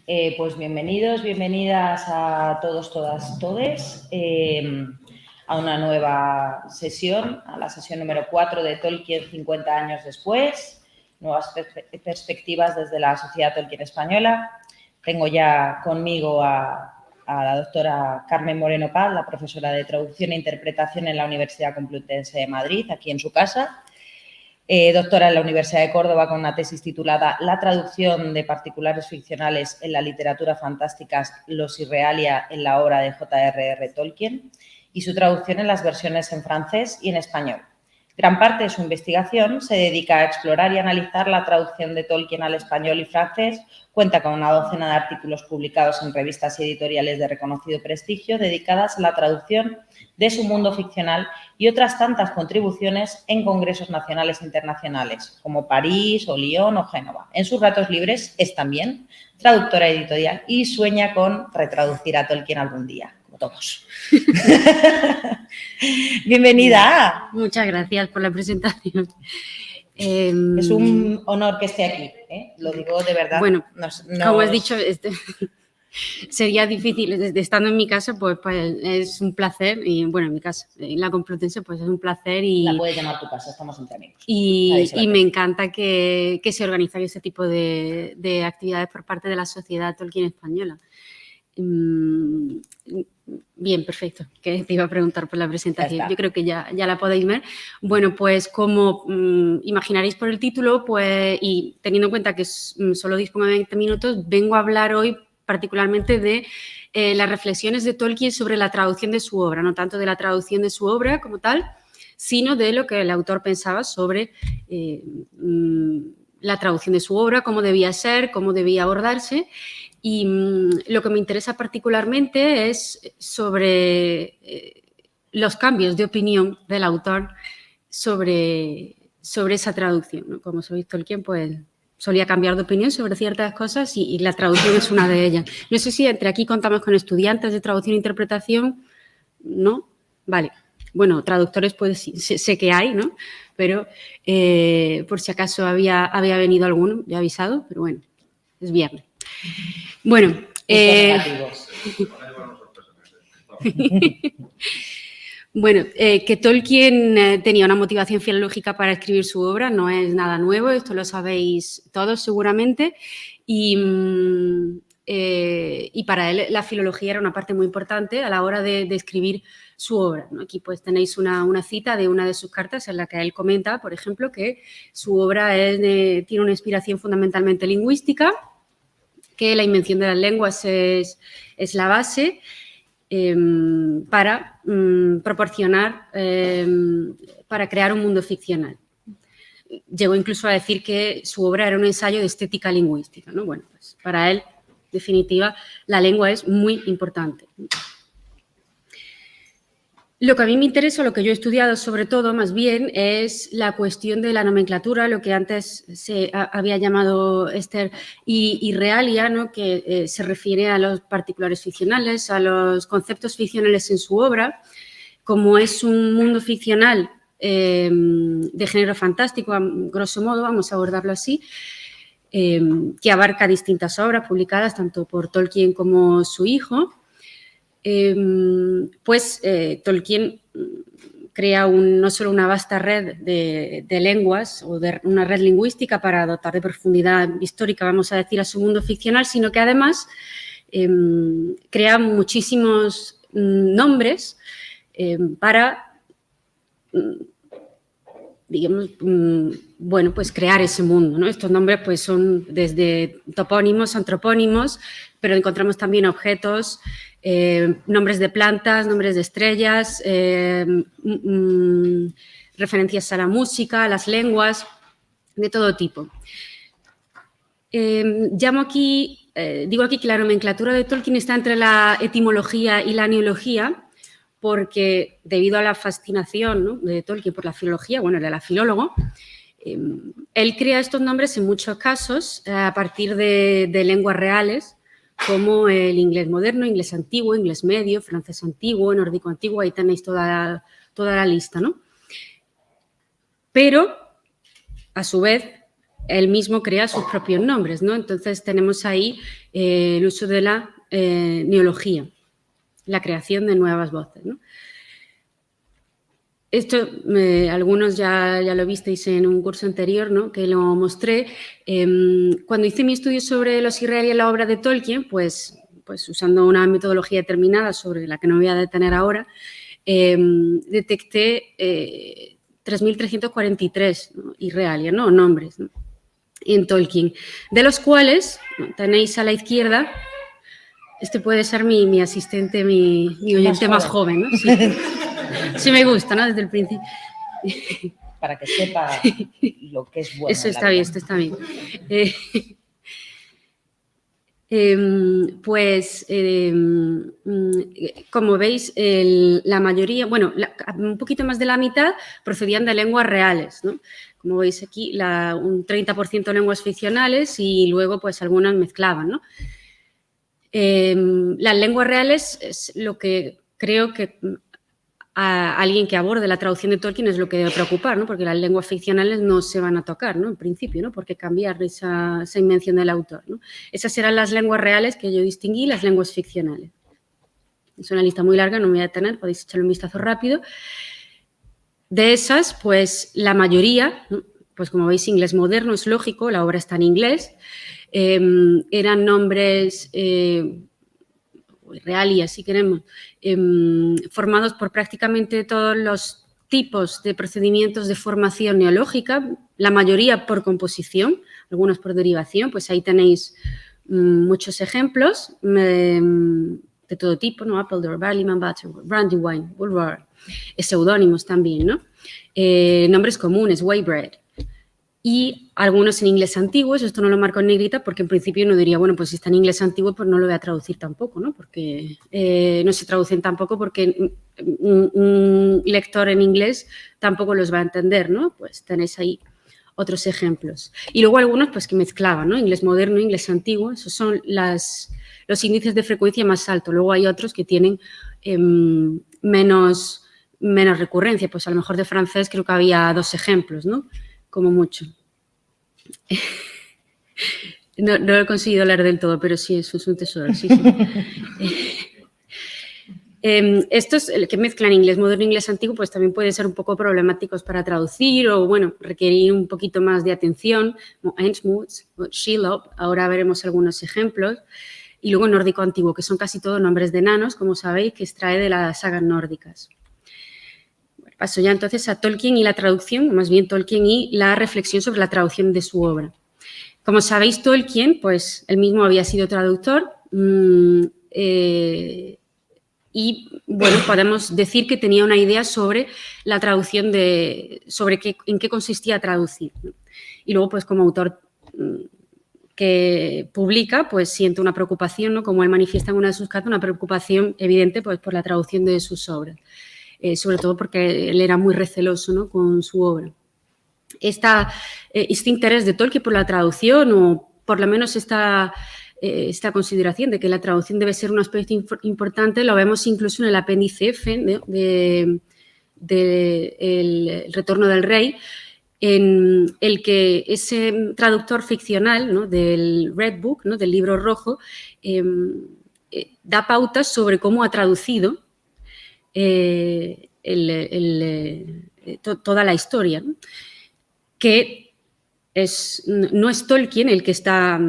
Pues bienvenidos, bienvenidas a todos, todas, todes a una nueva sesión, a la sesión número 4 de Tolkien 50 años después, nuevas perspectivas desde la Sociedad Tolkien Española. Tengo ya conmigo a la doctora Carmen Moreno Paz, la profesora de Traducción e Interpretación en la Universidad Complutense de Madrid, aquí en su casa. Doctora en la Universidad de Córdoba con una tesis titulada La traducción de particulares ficcionales en la literatura fantástica, los Irrealia en la obra de J.R.R. Tolkien y su traducción en las versiones en francés y en español. Gran parte de su investigación se dedica a explorar y analizar la traducción de Tolkien al español y francés. Cuenta con una docena de artículos publicados en revistas y editoriales de reconocido prestigio dedicadas a la traducción de su mundo ficcional y otras tantas contribuciones en congresos nacionales e internacionales, como París o Lyon o Génova. En sus ratos libres es también traductora editorial y sueña con retraducir a Tolkien algún día, como todos. Bienvenida. Muchas gracias por la presentación. Es un honor que esté aquí, lo digo de verdad. Bueno, como has dicho, sería difícil, estando en mi casa, pues es un placer, y bueno, en mi casa, en la Complutense, pues es un placer. Y la puedes llamar tu casa, estamos entre amigos. Y me encanta que se organizan ese tipo de actividades por parte de la Sociedad Tolkien Española. Bien, perfecto, que te iba a preguntar por la presentación. Yo creo que ya la podéis ver. Bueno, pues como imaginaréis por el título, pues, y teniendo en cuenta que solo dispongo de 20 minutos, vengo a hablar hoy particularmente de las reflexiones de Tolkien sobre la traducción de su obra, no tanto de la traducción de su obra como tal, sino de lo que el autor pensaba sobre la traducción de su obra, cómo debía ser, cómo debía abordarse. Y lo que me interesa particularmente es sobre los cambios de opinión del autor sobre esa traducción, ¿no? Como sabéis, Tolkien pues solía cambiar de opinión sobre ciertas cosas y la traducción es una de ellas. No sé si entre aquí contamos con estudiantes de traducción e interpretación, ¿no? Vale. Bueno, traductores pues sí, sé que hay, ¿no? Pero por si acaso había venido alguno, ya he avisado, pero bueno, es viernes. Bueno, bueno, que Tolkien tenía una motivación filológica para escribir su obra no es nada nuevo, esto lo sabéis todos seguramente, y para él la filología era una parte muy importante a la hora de escribir su obra, ¿no? Aquí pues tenéis una cita de una de sus cartas en la que él comenta, por ejemplo, que su obra tiene una inspiración fundamentalmente lingüística, que la invención de las lenguas es la base para proporcionar, para crear un mundo ficcional. Llegó incluso a decir que su obra era un ensayo de estética lingüística, ¿no? Bueno, pues para él, en definitiva, la lengua es muy importante. Lo que a mí me interesa, lo que yo he estudiado sobre todo, más bien, es la cuestión de la nomenclatura, lo que antes se había llamado Esther Irrealia, ¿no? Que se refiere a los particulares ficcionales, a los conceptos ficcionales en su obra. Como es un mundo ficcional de género fantástico, a grosso modo, vamos a abordarlo así, que abarca distintas obras publicadas tanto por Tolkien como su hijo, Tolkien crea no solo una vasta red de lenguas o una red lingüística para dotar de profundidad histórica, vamos a decir, a su mundo ficcional, sino que además crea muchísimos nombres para, digamos, bueno, pues crear ese mundo, ¿no? Estos nombres pues son desde topónimos, antropónimos, pero encontramos también objetos, nombres de plantas, nombres de estrellas, referencias a la música, a las lenguas, de todo tipo. Digo aquí que la nomenclatura de Tolkien está entre la etimología y la neología, porque debido a la fascinación, ¿no?, de Tolkien por la filología, bueno, era filólogo, él crea estos nombres en muchos casos a partir de lenguas reales, como el inglés moderno, inglés antiguo, inglés medio, francés antiguo, nórdico antiguo, ahí tenéis toda la lista, ¿no? Pero, a su vez, él mismo crea sus propios nombres, ¿no? Entonces tenemos ahí el uso de la neología, la creación de nuevas voces, ¿no? Esto, algunos ya lo visteis en un curso anterior, ¿no? Que lo mostré. Cuando hice mi estudio sobre los israelíes en la obra de Tolkien, pues usando una metodología determinada sobre la que no me voy a detener ahora, detecté 3.343, ¿no? Israelíes, ¿no? Nombres, ¿no? En Tolkien, de los cuales, ¿no? Tenéis a la izquierda, este puede ser mi asistente, mi oyente más joven, ¿no? Sí. Sí me gusta, ¿no? Desde el principio. Para que sepa lo que es bueno. Eso está bien, esto está bien. Como veis, la mayoría, bueno, un poquito más de la mitad procedían de lenguas reales, ¿no? Como veis aquí, un 30% lenguas ficcionales y luego pues algunas mezclaban, ¿no? Las lenguas reales es lo que creo que a alguien que aborde la traducción de Tolkien es lo que debe preocupar, ¿no? Porque las lenguas ficcionales no se van a tocar, ¿no? En principio, ¿no? Porque cambiar esa invención del autor, ¿no? Esas eran las lenguas reales que yo distinguí, las lenguas ficcionales. Es una lista muy larga, no me voy a detener, podéis echarle un vistazo rápido. De esas, pues la mayoría, ¿no? Pues como veis, inglés moderno, es lógico, la obra está en inglés, eran nombres reales, si queremos, formados por prácticamente todos los tipos de procedimientos de formación neológica, la mayoría por composición, algunos por derivación, pues ahí tenéis muchos ejemplos de todo tipo, ¿no? Appledore, Barleyman, Butterworth, Brandywine, Woolworth, seudónimos también, ¿no? Nombres comunes, Weybread, y algunos en inglés antiguo, esto no lo marco en negrita porque en principio uno diría, bueno, pues si está en inglés antiguo, pues no lo voy a traducir tampoco, ¿no? Porque no se traducen tampoco porque un lector en inglés tampoco los va a entender, ¿no? Pues tenéis ahí otros ejemplos. Y luego algunos, pues que mezclaban, ¿no? Inglés moderno, inglés antiguo, esos son los índices de frecuencia más altos. Luego hay otros que tienen menos recurrencia, pues a lo mejor de francés creo que había 2 ejemplos, ¿no? Como mucho. No he conseguido leer del todo, pero sí, eso es un tesoro. Sí, sí. Estos que mezclan inglés moderno e inglés antiguo, pues también pueden ser un poco problemáticos para traducir o, bueno, requerir un poquito más de atención. Ensmuth, Shelob, ahora veremos algunos ejemplos. Y luego nórdico antiguo, que son casi todos nombres de enanos, como sabéis, que extrae de las sagas nórdicas. Paso ya entonces a Tolkien y la traducción, más bien Tolkien y la reflexión sobre la traducción de su obra. Como sabéis, Tolkien, pues él mismo había sido traductor y, bueno, podemos decir que tenía una idea sobre la traducción, en qué consistía traducir, ¿no? Y luego, pues como autor que publica, pues siente una preocupación, ¿no? Como él manifiesta en una de sus cartas, una preocupación evidente pues, por la traducción de sus obras. Sobre todo porque él era muy receloso, ¿no? Con su obra. Este interés de Tolkien por la traducción, o por lo menos esta consideración de que la traducción debe ser un aspecto importante, lo vemos incluso en el apéndice F de El retorno del rey, en el que ese traductor ficcional, ¿no? Del Red Book, ¿no? Del libro rojo, da pautas sobre cómo ha traducido toda la historia, ¿no? Que no es Tolkien el que está,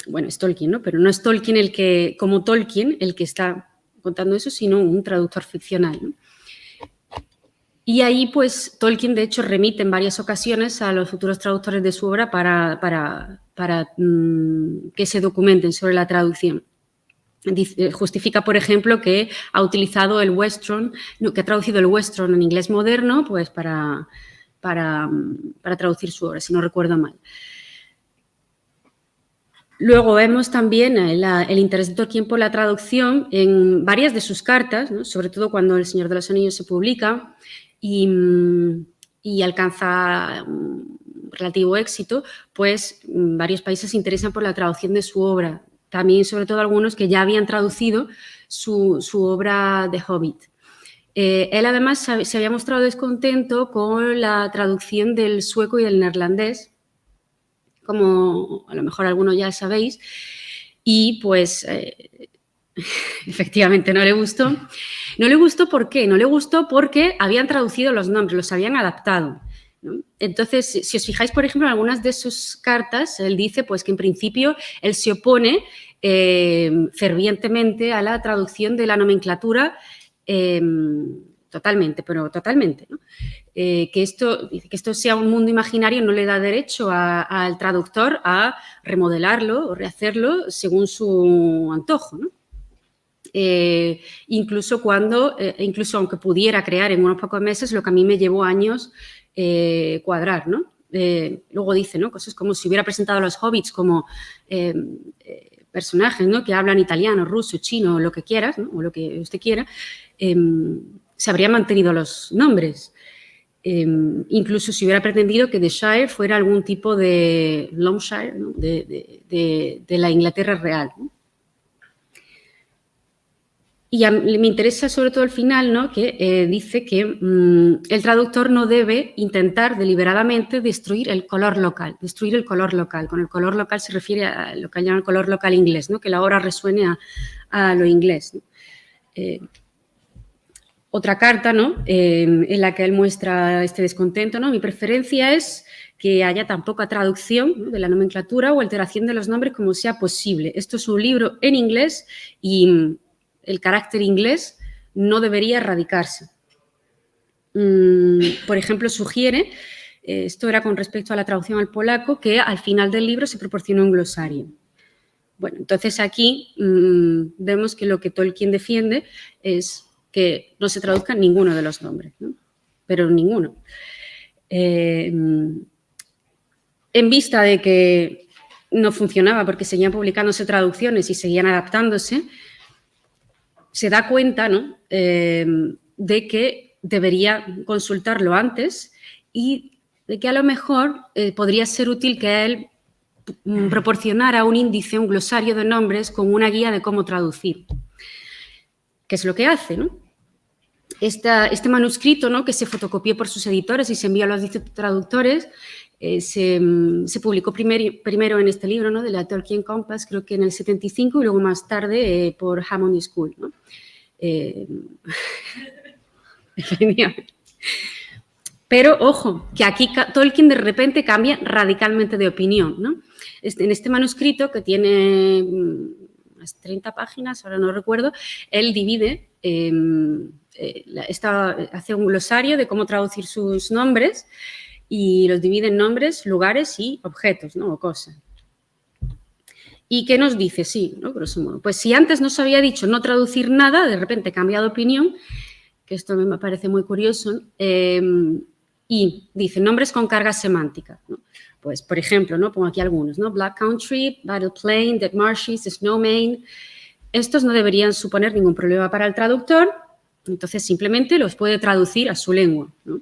bueno, es Tolkien, ¿no? Pero no es Tolkien como Tolkien el que está contando eso, sino un traductor ficcional, ¿no? Y ahí, pues, Tolkien, de hecho, remite en varias ocasiones a los futuros traductores de su obra para que se documenten sobre la traducción. Justifica, por ejemplo, que ha utilizado el western, que ha traducido el western en inglés moderno, pues para traducir su obra, si no recuerdo mal. Luego vemos también el interés de Tolkien por la traducción en varias de sus cartas, ¿no? Sobre todo cuando El Señor de los Anillos se publica y alcanza relativo éxito, pues varios países se interesan por la traducción de su obra. También, sobre todo, algunos que ya habían traducido su obra de Hobbit. Él, además, se había mostrado descontento con la traducción del sueco y del neerlandés, como a lo mejor algunos ya sabéis, y pues efectivamente no le gustó. No le gustó, ¿por qué? No le gustó porque habían traducido los nombres, los habían adaptado, ¿no? Entonces, si os fijáis, por ejemplo, en algunas de sus cartas, él dice pues, que en principio él se opone fervientemente a la traducción de la nomenclatura totalmente, pero totalmente, ¿no? Que esto sea un mundo imaginario no le da derecho al traductor a remodelarlo o rehacerlo según su antojo, ¿no? Incluso aunque pudiera crear en unos pocos meses lo que a mí me llevó años cuadrar, ¿no? Luego dice, ¿no? Cosas como si hubiera presentado a los hobbits como personajes, ¿no? Que hablan italiano, ruso, chino, lo que quieras, ¿no? O lo que usted quiera, se habrían mantenido los nombres. Incluso si hubiera pretendido que The Shire fuera algún tipo de Loamshire, ¿no? de la Inglaterra real, ¿no? Y me interesa sobre todo el final, ¿no? Que dice que el traductor no debe intentar deliberadamente destruir el color local. Destruir el color local. Con el color local se refiere a lo que llaman el color local inglés, ¿no? Que la obra resuene a lo inglés, ¿no? Otra carta, ¿no? En la que él muestra este descontento, ¿no? Mi preferencia es que haya tan poca traducción, ¿no? De la nomenclatura o alteración de los nombres como sea posible. Esto es un libro en inglés y el carácter inglés no debería erradicarse. Por ejemplo, sugiere, esto era con respecto a la traducción al polaco, que al final del libro se proporciona un glosario. Bueno, entonces aquí vemos que lo que Tolkien defiende es que no se traduzcan ninguno de los nombres, ¿no? Pero ninguno. En vista de que no funcionaba porque seguían publicándose traducciones y seguían adaptándose, se da cuenta, ¿no? De que debería consultarlo antes y de que a lo mejor podría ser útil que él proporcionara un índice, un glosario de nombres con una guía de cómo traducir. ¿Qué es lo que hace, ¿no? Este manuscrito, ¿no? Que se fotocopió por sus editores y se envió a los distintos traductores, se publicó primero en este libro, ¿no? De la Tolkien Compass, creo que en el 75, y luego más tarde por Hammond School, ¿no? Pero, ojo, que aquí Tolkien de repente cambia radicalmente de opinión, ¿no? En este manuscrito, que tiene unas 30 páginas, ahora no recuerdo, él divide, hace un glosario de cómo traducir sus nombres y los divide en nombres, lugares y objetos, ¿no? O cosas. ¿Y qué nos dice? Sí, ¿no? Grosso modo. Pues si antes nos había dicho no traducir nada, de repente cambia de opinión, que esto me parece muy curioso, y dice nombres con carga semántica, ¿no? Pues, por ejemplo, ¿no? Pongo aquí algunos, ¿no? Black Country, Battle Plain, Dead Marshes, Snowmain. Estos no deberían suponer ningún problema para el traductor, entonces simplemente los puede traducir a su lengua, ¿no?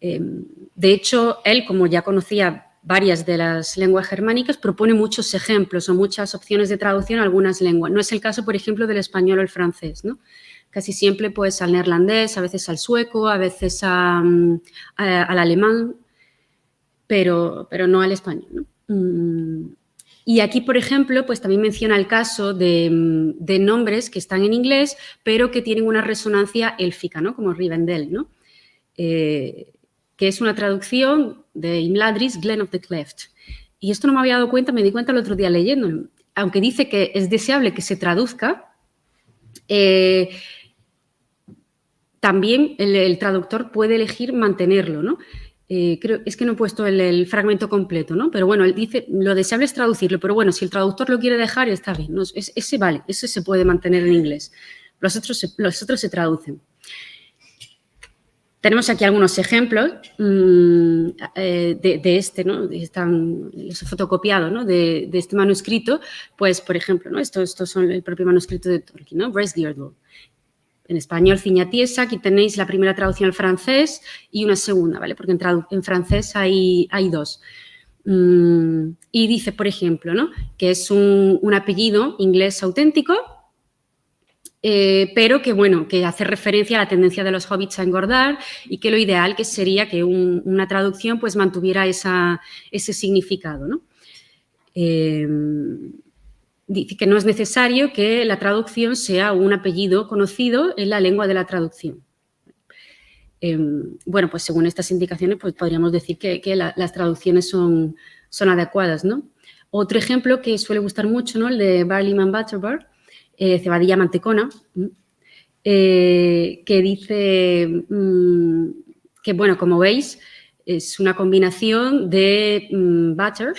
De hecho, él, como ya conocía varias de las lenguas germánicas, propone muchos ejemplos o muchas opciones de traducción a algunas lenguas. No es el caso, por ejemplo, del español o el francés, ¿no? Casi siempre pues al neerlandés, a veces al sueco, a veces al alemán, pero no al español, ¿no? Y aquí, por ejemplo, pues también menciona el caso de nombres que están en inglés, pero que tienen una resonancia élfica, ¿no? Como Rivendell, ¿no? Que es una traducción de Imladris, Glen of the Cleft. Y esto no me había dado cuenta, me di cuenta el otro día leyéndolo. Aunque dice que es deseable que se traduzca, también el traductor puede elegir mantenerlo, ¿no? Es que no he puesto el fragmento completo, ¿no? Pero bueno, él dice, lo deseable es traducirlo, pero bueno, si el traductor lo quiere dejar, está bien, ¿no? Ese vale, ese se puede mantener en inglés. Los otros se traducen. Tenemos aquí algunos ejemplos de este, ¿no? Los he fotocopiado, ¿no? De este manuscrito. Pues, por ejemplo, ¿no? Estos son el propio manuscrito de Tolkien, ¿no? Bresgirdle. En español, ciña tiesa. Aquí tenéis la primera traducción al francés y una segunda, ¿vale? Porque en francés hay dos. Y dice, por ejemplo, ¿no? Que es un apellido inglés auténtico, pero que, bueno, que hace referencia a la tendencia de los hobbits a engordar y que lo ideal que sería que una traducción pues mantuviera ese significado, ¿no? Dice que no es necesario que la traducción sea un apellido conocido en la lengua de la traducción. Bueno, pues según estas indicaciones, pues podríamos decir que las traducciones son adecuadas, ¿no? Otro ejemplo que suele gustar mucho, ¿no? El de Barleyman Butterbur, cebadilla mantecona, que dice que, bueno, como veis, es una combinación de butter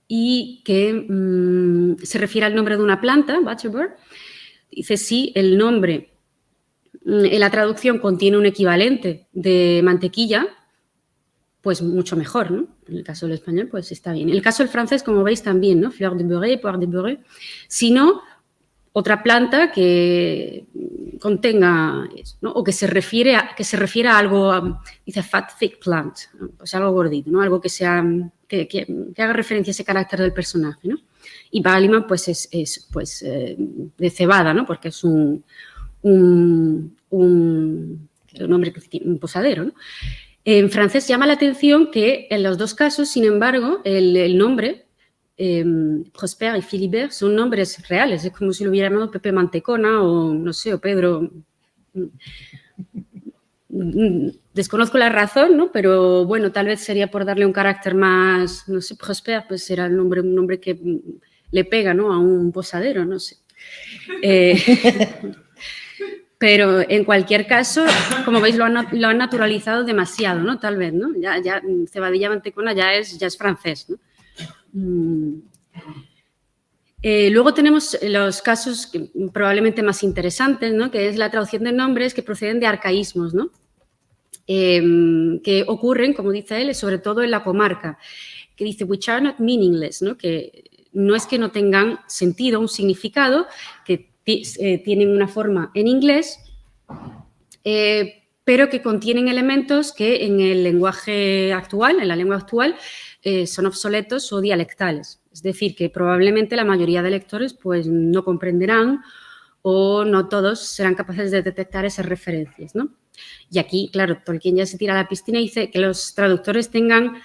y que se refiere al nombre de una planta, Butterbur. Dice sí, el nombre en la traducción contiene un equivalente de mantequilla, pues mucho mejor, ¿no? En el caso del español, pues está bien. En el caso del francés, como veis, también, ¿no? Fleur de beurre, poire de beurre. Si no, otra planta que contenga, ¿no? O que se refiera a algo, dice fat, thick plant, ¿no? Pues algo gordito, ¿no? Algo que sea, que haga referencia a ese carácter del personaje, ¿no? Y Barleyman, pues es de cebada, ¿no? Porque es un nombre, un posadero, ¿no? En francés llama la atención que en los dos casos, sin embargo, el nombre, Prosper y Philibert, son nombres reales. Es como si lo hubiera llamado Pepe Mantecona o, no sé, o Pedro. Desconozco la razón, ¿no? Pero, bueno, tal vez sería por darle un carácter más, no sé, Prosper, pues será un nombre que le pega, ¿no? A un posadero, no sé. Pero en cualquier caso, como veis, lo han naturalizado demasiado, ¿no? Tal vez, ¿no? Ya cebadilla mantecona ya es francés, ¿no? Luego tenemos los casos probablemente más interesantes, ¿no? Que es la traducción de nombres que proceden de arcaísmos, ¿no? Que ocurren, como dice él, sobre todo en la comarca, que dice which are not meaningless, ¿no? Que no es que no tengan sentido, un significado, que tienen una forma en inglés, pero que contienen elementos que en el lenguaje actual, en la lengua actual, son obsoletos o dialectales. Es decir, que probablemente la mayoría de lectores pues, no comprenderán o no todos serán capaces de detectar esas referencias, ¿no? Y aquí, claro, Tolkien ya se tira a la piscina y dice que los traductores tengan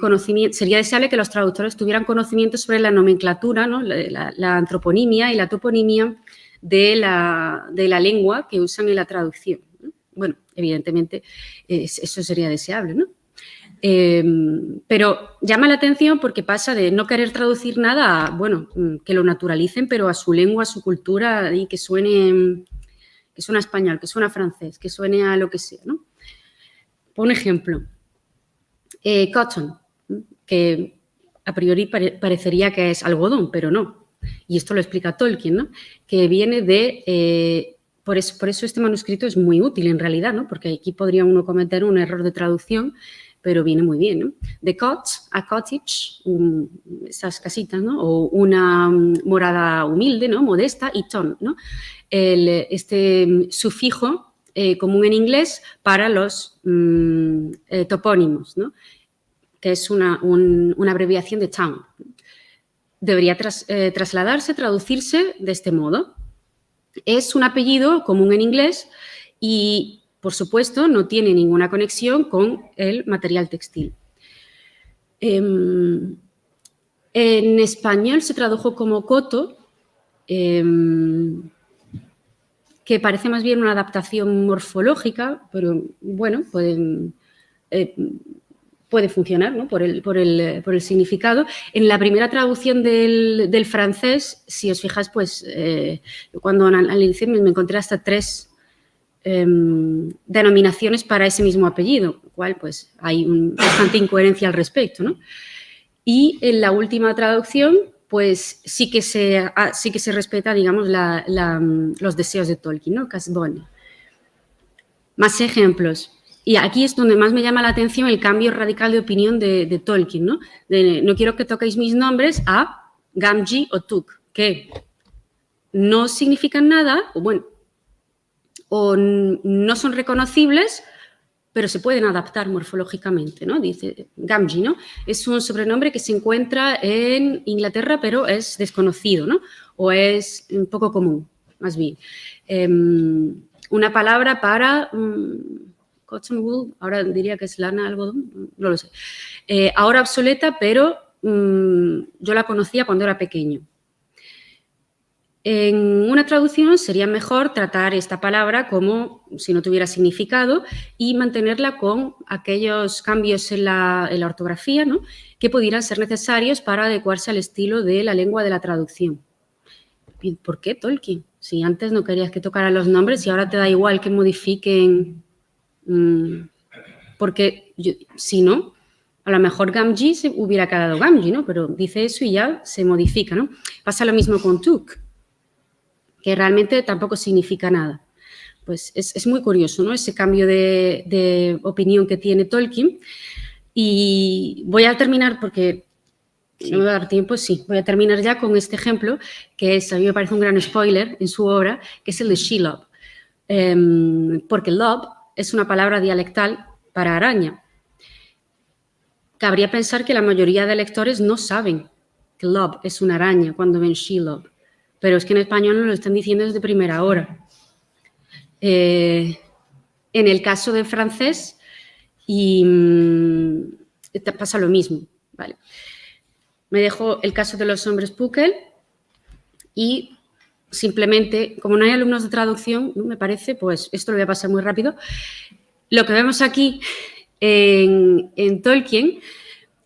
conocimiento. Sería deseable que los traductores tuvieran conocimiento sobre la nomenclatura, ¿no? la antroponimia y la toponimia de la lengua que usan en la traducción, ¿no? Bueno, evidentemente eso sería deseable, ¿no? Pero llama la atención porque pasa de no querer traducir nada a, bueno, que lo naturalicen, pero a su lengua, a su cultura y que suene a español, que suene a francés, que suene a lo que sea, ¿no? Un ejemplo, cotton, que a priori parecería que es algodón, pero no. Y esto lo explica Tolkien, ¿no? Que viene de... por eso este manuscrito es muy útil en realidad, ¿no? Porque aquí podría uno cometer un error de traducción, pero viene muy bien, ¿no? De cot a cottage, esas casitas, ¿no? O una morada humilde, ¿no? Modesta, y ton, ¿no? Este sufijo común en inglés para los topónimos, ¿no? Que es una abreviación de town. Debería trasladarse, traducirse de este modo. Es un apellido común en inglés y, por supuesto, no tiene ninguna conexión con el material textil. En español se tradujo como coto, que parece más bien una adaptación morfológica, pero bueno, puede funcionar, ¿no? por el significado. En la primera traducción del francés, si os fijáis, pues cuando analicé me encontré hasta 3 denominaciones para ese mismo apellido, lo cual pues hay bastante incoherencia al respecto, ¿no? Y en la última traducción, pues sí que se respeta, digamos, los deseos de Tolkien, ¿no? Casbon. Más ejemplos. Y aquí es donde más me llama la atención el cambio radical de opinión de Tolkien, ¿no? De no quiero que toquéis mis nombres a Gamgee o Tuk, que no significan nada, o bueno, o no son reconocibles, pero se pueden adaptar morfológicamente, ¿no? Dice Gamgee, ¿no? Es un sobrenombre que se encuentra en Inglaterra, pero es desconocido, ¿no? O es un poco común, más bien. Una palabra para cotton wool, ahora diría que es lana, algodón, no lo sé. Ahora obsoleta, pero yo la conocía cuando era pequeño. En una traducción sería mejor tratar esta palabra como si no tuviera significado y mantenerla con aquellos cambios en la ortografía, ¿no?, que pudieran ser necesarios para adecuarse al estilo de la lengua de la traducción. ¿Por qué Tolkien? Si antes no querías que tocaran los nombres y ahora te da igual que modifiquen. Porque si no, a lo mejor Gamgee se hubiera quedado Gamgee, ¿no? Pero dice eso y ya se modifica, ¿no? Pasa lo mismo con Took, que realmente tampoco significa nada. Pues es muy curioso, ¿no?, ese cambio de opinión que tiene Tolkien. Y voy a terminar porque no me va a dar tiempo, sí. Voy a terminar ya con este ejemplo, que a mí me parece un gran spoiler en su obra, que es el de Shelob. Porque lob es una palabra dialectal para araña. Cabría pensar que la mayoría de lectores no saben que lob es una araña cuando ven Shelob, pero es que en español nos lo están diciendo desde primera hora. En el caso del francés pasa lo mismo, ¿vale? Me dejo el caso de los hombres Pukel y simplemente, como no hay alumnos de traducción, ¿no?, me parece, pues esto lo voy a pasar muy rápido. Lo que vemos aquí en Tolkien,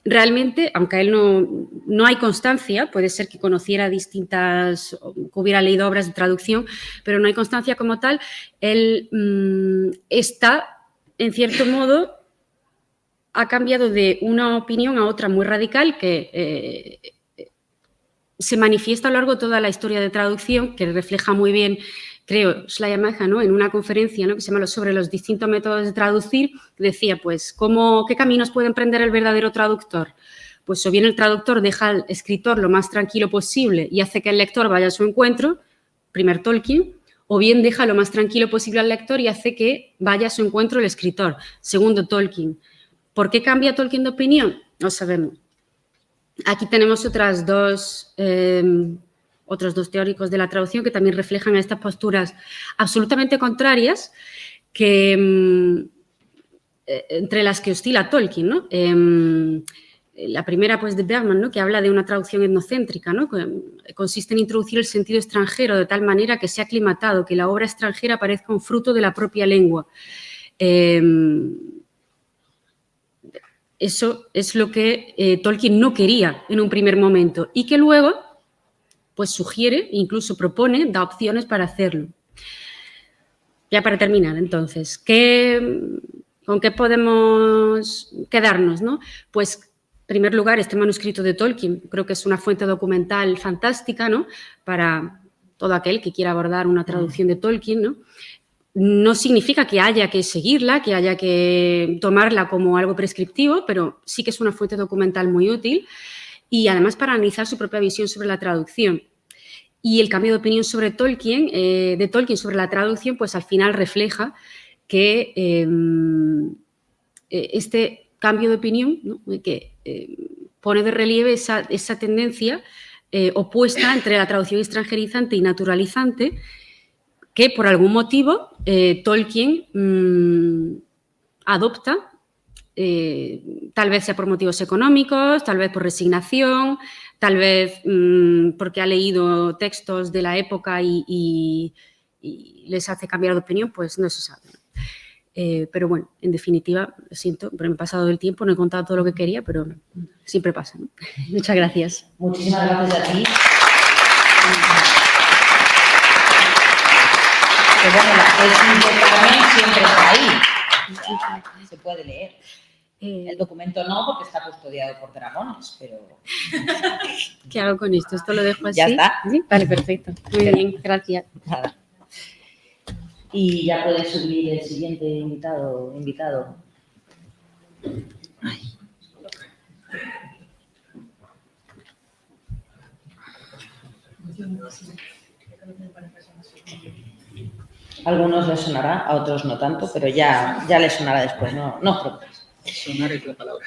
realmente, aunque a él no hay constancia, puede ser que conociera distintas, que hubiera leído obras de traducción, pero no hay constancia como tal. Él está, en cierto modo, ha cambiado de una opinión a otra muy radical que se manifiesta a lo largo de toda la historia de traducción, que refleja muy bien, creo, Schleiermacher, ¿no?, en una conferencia, ¿no?, que se llama sobre los distintos métodos de traducir, decía, pues, ¿qué caminos puede emprender el verdadero traductor? Pues o bien el traductor deja al escritor lo más tranquilo posible y hace que el lector vaya a su encuentro, primer Tolkien, o bien deja lo más tranquilo posible al lector y hace que vaya a su encuentro el escritor, segundo Tolkien. ¿Por qué cambia Tolkien de opinión? No sabemos. Aquí tenemos otros dos teóricos de la traducción que también reflejan estas posturas absolutamente contrarias entre las que oscila Tolkien, ¿no? La primera, pues, de Bergman, ¿no?, que habla de una traducción etnocéntrica, ¿no?, que consiste en introducir el sentido extranjero de tal manera que sea aclimatado, que la obra extranjera parezca un fruto de la propia lengua. Eso es lo que Tolkien no quería en un primer momento y que luego, pues, sugiere, incluso propone, da opciones para hacerlo. Ya para terminar, entonces, ¿con qué podemos quedarnos, ¿no? Pues, en primer lugar, este manuscrito de Tolkien creo que es una fuente documental fantástica, ¿no?, para todo aquel que quiera abordar una traducción de Tolkien, ¿no? No significa que haya que seguirla, que haya que tomarla como algo prescriptivo, pero sí que es una fuente documental muy útil y además para analizar su propia visión sobre la traducción. Y el cambio de opinión sobre Tolkien, sobre la traducción, pues al final refleja que este cambio de opinión, ¿no?, que pone de relieve esa tendencia opuesta entre la traducción extranjerizante y naturalizante, que por algún motivo Tolkien adopta, tal vez sea por motivos económicos, tal vez por resignación, tal vez porque ha leído textos de la época y les hace cambiar de opinión, pues no se sabe. Pero bueno, en definitiva, lo siento, pero me he pasado el tiempo, no he contado todo lo que quería, pero siempre pasa, ¿no? Muchas gracias. Muchísimas gracias a ti. Que bueno, la tesis de Carmen siempre está ahí. Se puede leer. El documento no, porque está custodiado por dragones, pero... ¿Qué hago con esto? ¿Esto lo dejo así? Ya está. ¿Sí? Vale, perfecto. Muy bien, gracias. Nada. Y ya puedes subir el siguiente invitado. Ay. Algunos les sonará, a otros no tanto, pero ya les sonará después, no os preocupéis. Sonar es la palabra.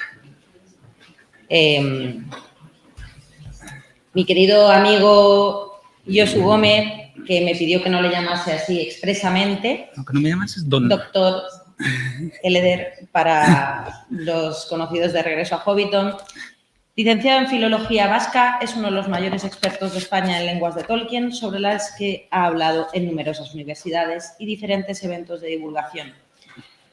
Mi querido amigo Josu Gómez, que me pidió que no le llamase así expresamente. Aunque no me llamas es don. Doctor Eleder, para los conocidos de Regreso a Hobbiton. Licenciado en Filología Vasca, es uno de los mayores expertos de España en lenguas de Tolkien, sobre las que ha hablado en numerosas universidades y diferentes eventos de divulgación.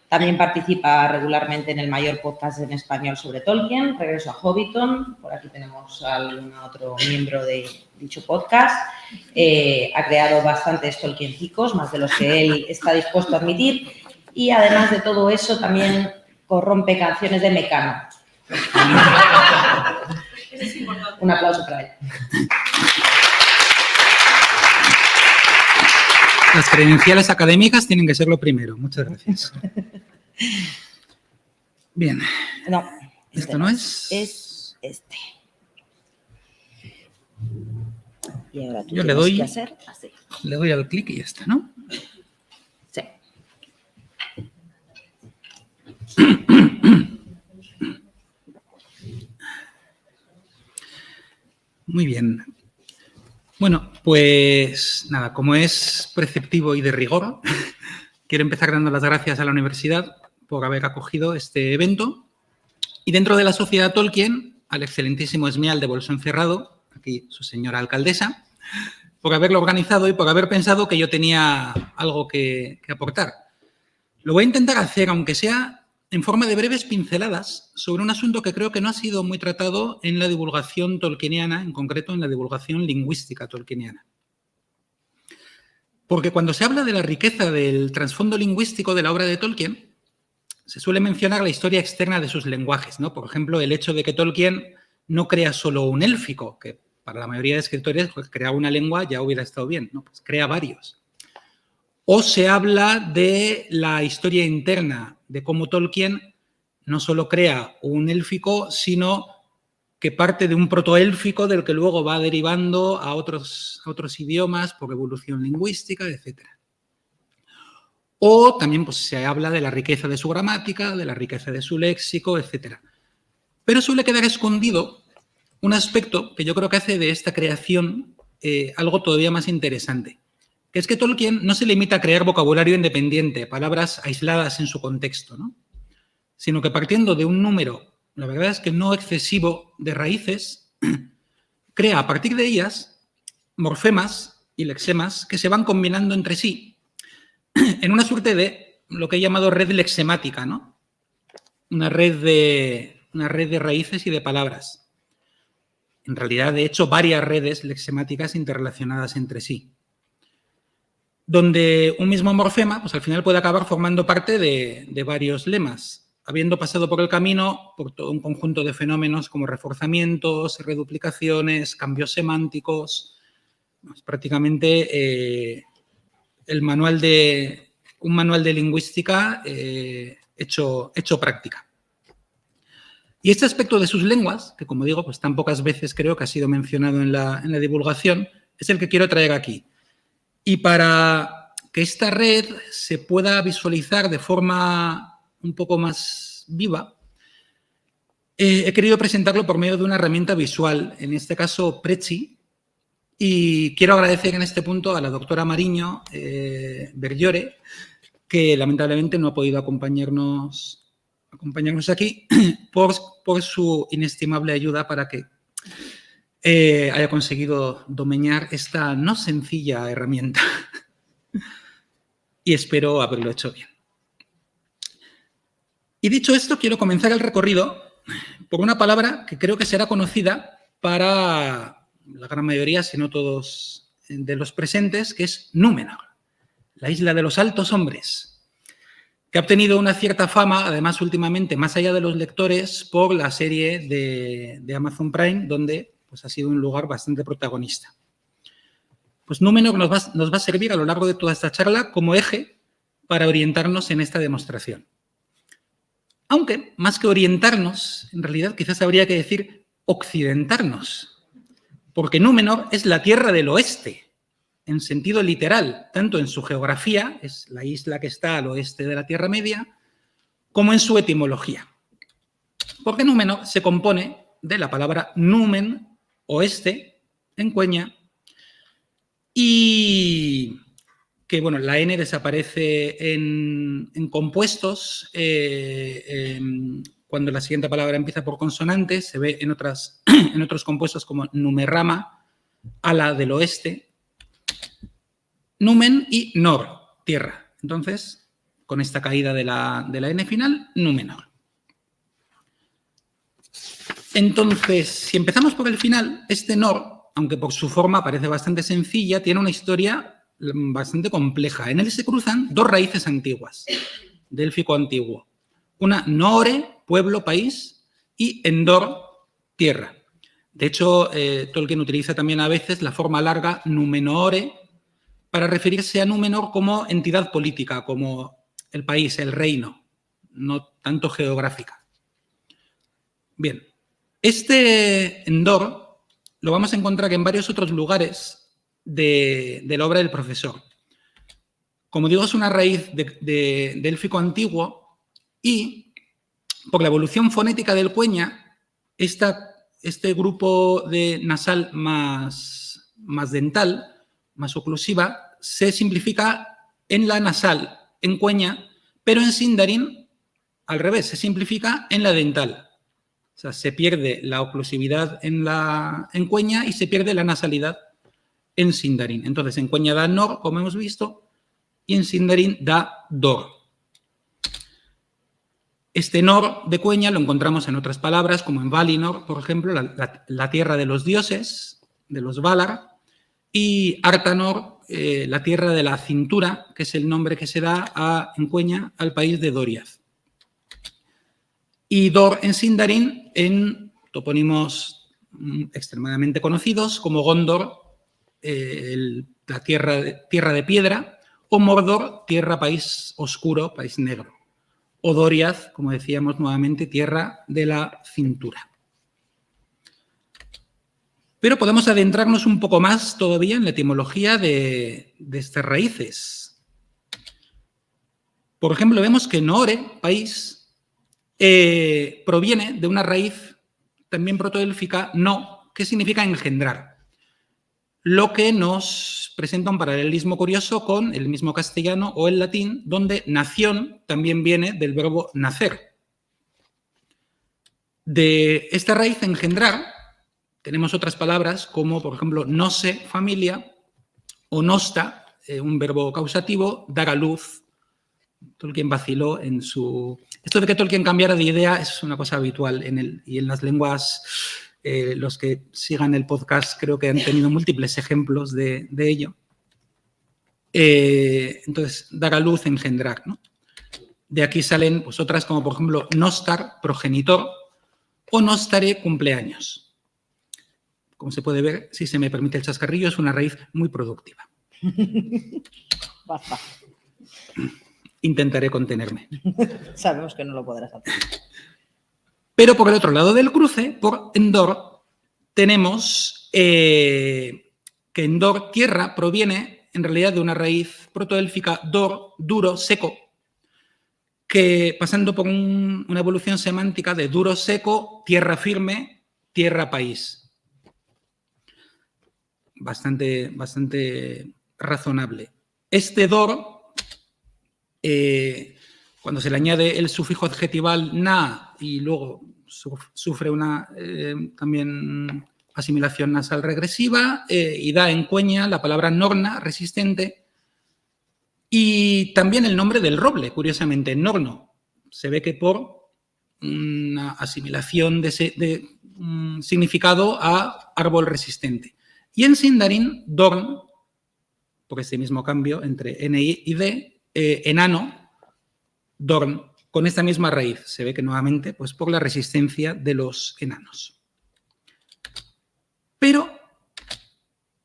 También participa regularmente en el mayor podcast en español sobre Tolkien, Regreso a Hobbiton. Por aquí tenemos a algún otro miembro de dicho podcast. Ha creado bastantes Tolkiencicos, más de los que él está dispuesto a admitir. Y además de todo eso, también corrompe canciones de Mecano. Un aplauso para él. Las credenciales académicas tienen que ser lo primero. Muchas gracias. Bien. No. ¿Esto no es? Es este. Y ahora tú yo le doy, que hacer así. Le doy al clic y ya está, ¿no? Sí. Muy bien. Bueno, pues nada, como es preceptivo y de rigor, quiero empezar dando las gracias a la universidad por haber acogido este evento y dentro de la Sociedad Tolkien al excelentísimo Esmial de Bolso Encerrado, aquí su señora alcaldesa, por haberlo organizado y por haber pensado que yo tenía algo que aportar. Lo voy a intentar hacer, aunque sea en forma de breves pinceladas, sobre un asunto que creo que no ha sido muy tratado en la divulgación tolkieniana, en concreto en la divulgación lingüística tolkieniana. Porque cuando se habla de la riqueza del trasfondo lingüístico de la obra de Tolkien, se suele mencionar la historia externa de sus lenguajes, ¿no? Por ejemplo, el hecho de que Tolkien no crea solo un élfico, que para la mayoría de escritores, pues, crear una lengua ya hubiera estado bien, ¿no? Pues crea varios. O se habla de la historia interna, de cómo Tolkien no solo crea un élfico, sino que parte de un protoélfico del que luego va derivando a otros idiomas por evolución lingüística, etc. O también pues, se habla de la riqueza de su gramática, de la riqueza de su léxico, etc. Pero suele quedar escondido un aspecto que yo creo que hace de esta creación algo todavía más interesante, que es que Tolkien no se limita a crear vocabulario independiente, palabras aisladas en su contexto, ¿no? Sino que partiendo de un número, la verdad es que no excesivo, de raíces, crea a partir de ellas morfemas y lexemas que se van combinando entre sí en una suerte de lo que he llamado red lexemática, ¿no? Una red de raíces y de palabras. En realidad, de hecho, varias redes lexemáticas interrelacionadas entre sí, donde un mismo morfema, pues al final puede acabar formando parte de varios lemas, habiendo pasado por el camino por todo un conjunto de fenómenos como reforzamientos, reduplicaciones, cambios semánticos. Es prácticamente un manual de lingüística hecho práctica. Y este aspecto de sus lenguas, que como digo, pues tan pocas veces creo que ha sido mencionado en la divulgación, es el que quiero traer aquí. Y para que esta red se pueda visualizar de forma un poco más viva, he querido presentarlo por medio de una herramienta visual, en este caso Prezi, y quiero agradecer en este punto a la doctora Mariño Berllore, que lamentablemente no ha podido acompañarnos aquí, por su inestimable ayuda para que haya conseguido domeñar esta no sencilla herramienta. Y espero haberlo hecho bien. Y dicho esto, quiero comenzar el recorrido por una palabra que creo que será conocida para la gran mayoría, si no todos, de los presentes, que es Númenor, la isla de los altos hombres, que ha obtenido una cierta fama, además últimamente, más allá de los lectores, por la serie de Amazon Prime, donde pues, ha sido un lugar bastante protagonista. Pues Númenor nos va a servir a lo largo de toda esta charla como eje para orientarnos en esta demostración. Aunque, más que orientarnos, en realidad quizás habría que decir occidentarnos, porque Númenor es la tierra del oeste, en sentido literal, tanto en su geografía, es la isla que está al oeste de la Tierra Media, como en su etimología. Porque Númenor se compone de la palabra numen, oeste, en cueña, y que bueno, la N desaparece en compuestos. Cuando la siguiente palabra empieza por consonante, se ve en otros compuestos como numerama, ala del oeste, numen y nor, tierra. Entonces, con esta caída de la N final, Númenor. Entonces, si empezamos por el final, este nor, aunque por su forma parece bastante sencilla, tiene una historia bastante compleja. En él se cruzan dos raíces antiguas, délfico antiguo. Una Noore, pueblo, país, y Endor, tierra. De hecho, Tolkien utiliza también a veces la forma larga Númenore para referirse a Númenor como entidad política, como el país, el reino, no tanto geográfica. Bien, este Endor lo vamos a encontrar en varios otros lugares de la obra del profesor. Como digo, es una raíz de élfico antiguo y por la evolución fonética del cueña, este grupo de nasal más dental, más oclusiva, se simplifica en la nasal, en cueña, pero en Sindarin, al revés, se simplifica en la dental. O sea, se pierde la oclusividad en cueña y se pierde la nasalidad en Sindarin. Entonces, en cueña da nor, como hemos visto, y en Sindarin da dor. Este nor de cueña lo encontramos en otras palabras, como en Valinor, por ejemplo, la tierra de los dioses, de los Valar, y Artanor, la tierra de la cintura, que es el nombre que se da en cueña al país de Doriath. Y Dor en Sindarin en topónimos extremadamente conocidos como Gondor, la tierra de piedra, o Mordor, tierra, país oscuro, país negro. O Doriath, como decíamos nuevamente, tierra de la cintura. Pero podemos adentrarnos un poco más todavía en la etimología de estas raíces. Por ejemplo, vemos que Noore, país, proviene de una raíz también protoélfica, no, que significa engendrar. Lo que nos presenta un paralelismo curioso con el mismo castellano o el latín, donde nación también viene del verbo nacer. De esta raíz engendrar, tenemos otras palabras como, por ejemplo, nose, familia, o nosta, un verbo causativo, dar a luz. Tolkien vaciló en su... Esto de que Tolkien cambiara de idea es una cosa habitual y en las lenguas, los que sigan el podcast creo que han tenido múltiples ejemplos de ello. Entonces, dar a luz, engendrar, ¿no? De aquí salen pues, otras como, por ejemplo, nostar, progenitor, o nostare, cumpleaños. Como se puede ver, si se me permite el chascarrillo, es una raíz muy productiva. Basta. Intentaré contenerme. Sabemos que no lo podrás hacer. Pero por el otro lado del cruce, por Endor, tenemos que Endor, tierra, proviene en realidad de una raíz protoélfica, dor, duro, seco, que pasando por una evolución semántica de duro, seco, tierra firme, tierra, país. Bastante razonable. Este dor, cuando se le añade el sufijo adjetival na y luego sufre una también asimilación nasal regresiva y da en cueña la palabra norna, resistente, y también el nombre del roble, curiosamente, norno. Se ve que por una asimilación de significado a árbol resistente. Y en Sindarin, Dorn, por este mismo cambio entre N y D, enano, Dorn, con esta misma raíz. Se ve que nuevamente, pues por la resistencia de los enanos. Pero,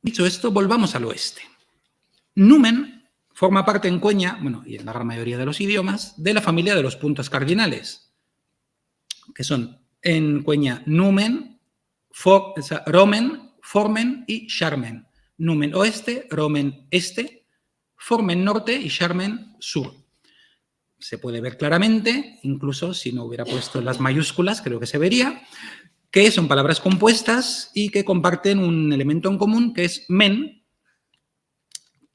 dicho esto, volvamos al oeste. Numen forma parte en cueña, bueno, y en la gran mayoría de los idiomas, de la familia de los puntos cardinales, que son en cueña numen, romen, formen y charmen. Numen oeste, romen este, formen norte y charmen sur. Se puede ver claramente, incluso si no hubiera puesto las mayúsculas, creo que se vería, que son palabras compuestas y que comparten un elemento en común, que es men,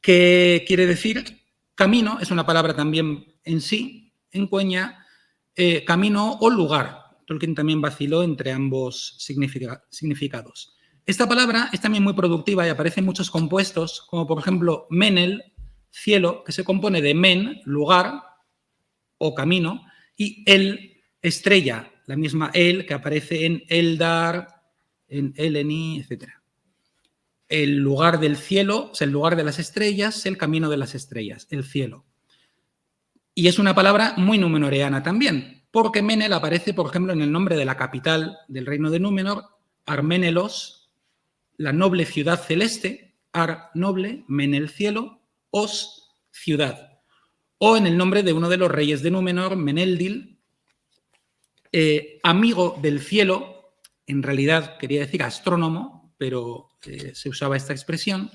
¿Qué quiere decir? Camino es una palabra también en sí, en cueña, camino o lugar. Tolkien también vaciló entre ambos significados. Esta palabra es también muy productiva y aparece en muchos compuestos, como por ejemplo Menel, cielo, que se compone de men, lugar o camino, y el, estrella, la misma el que aparece en Eldar, en Eleni, etc. El lugar del cielo, o sea, el lugar de las estrellas, el camino de las estrellas, el cielo. Y es una palabra muy númenoreana también, porque Menel aparece, por ejemplo, en el nombre de la capital del reino de Númenor, Arménelos, la noble ciudad celeste, Ar, noble, Menel, cielo, Os, ciudad. O en el nombre de uno de los reyes de Númenor, Meneldil, amigo del cielo, en realidad quería decir astrónomo, pero se usaba esta expresión,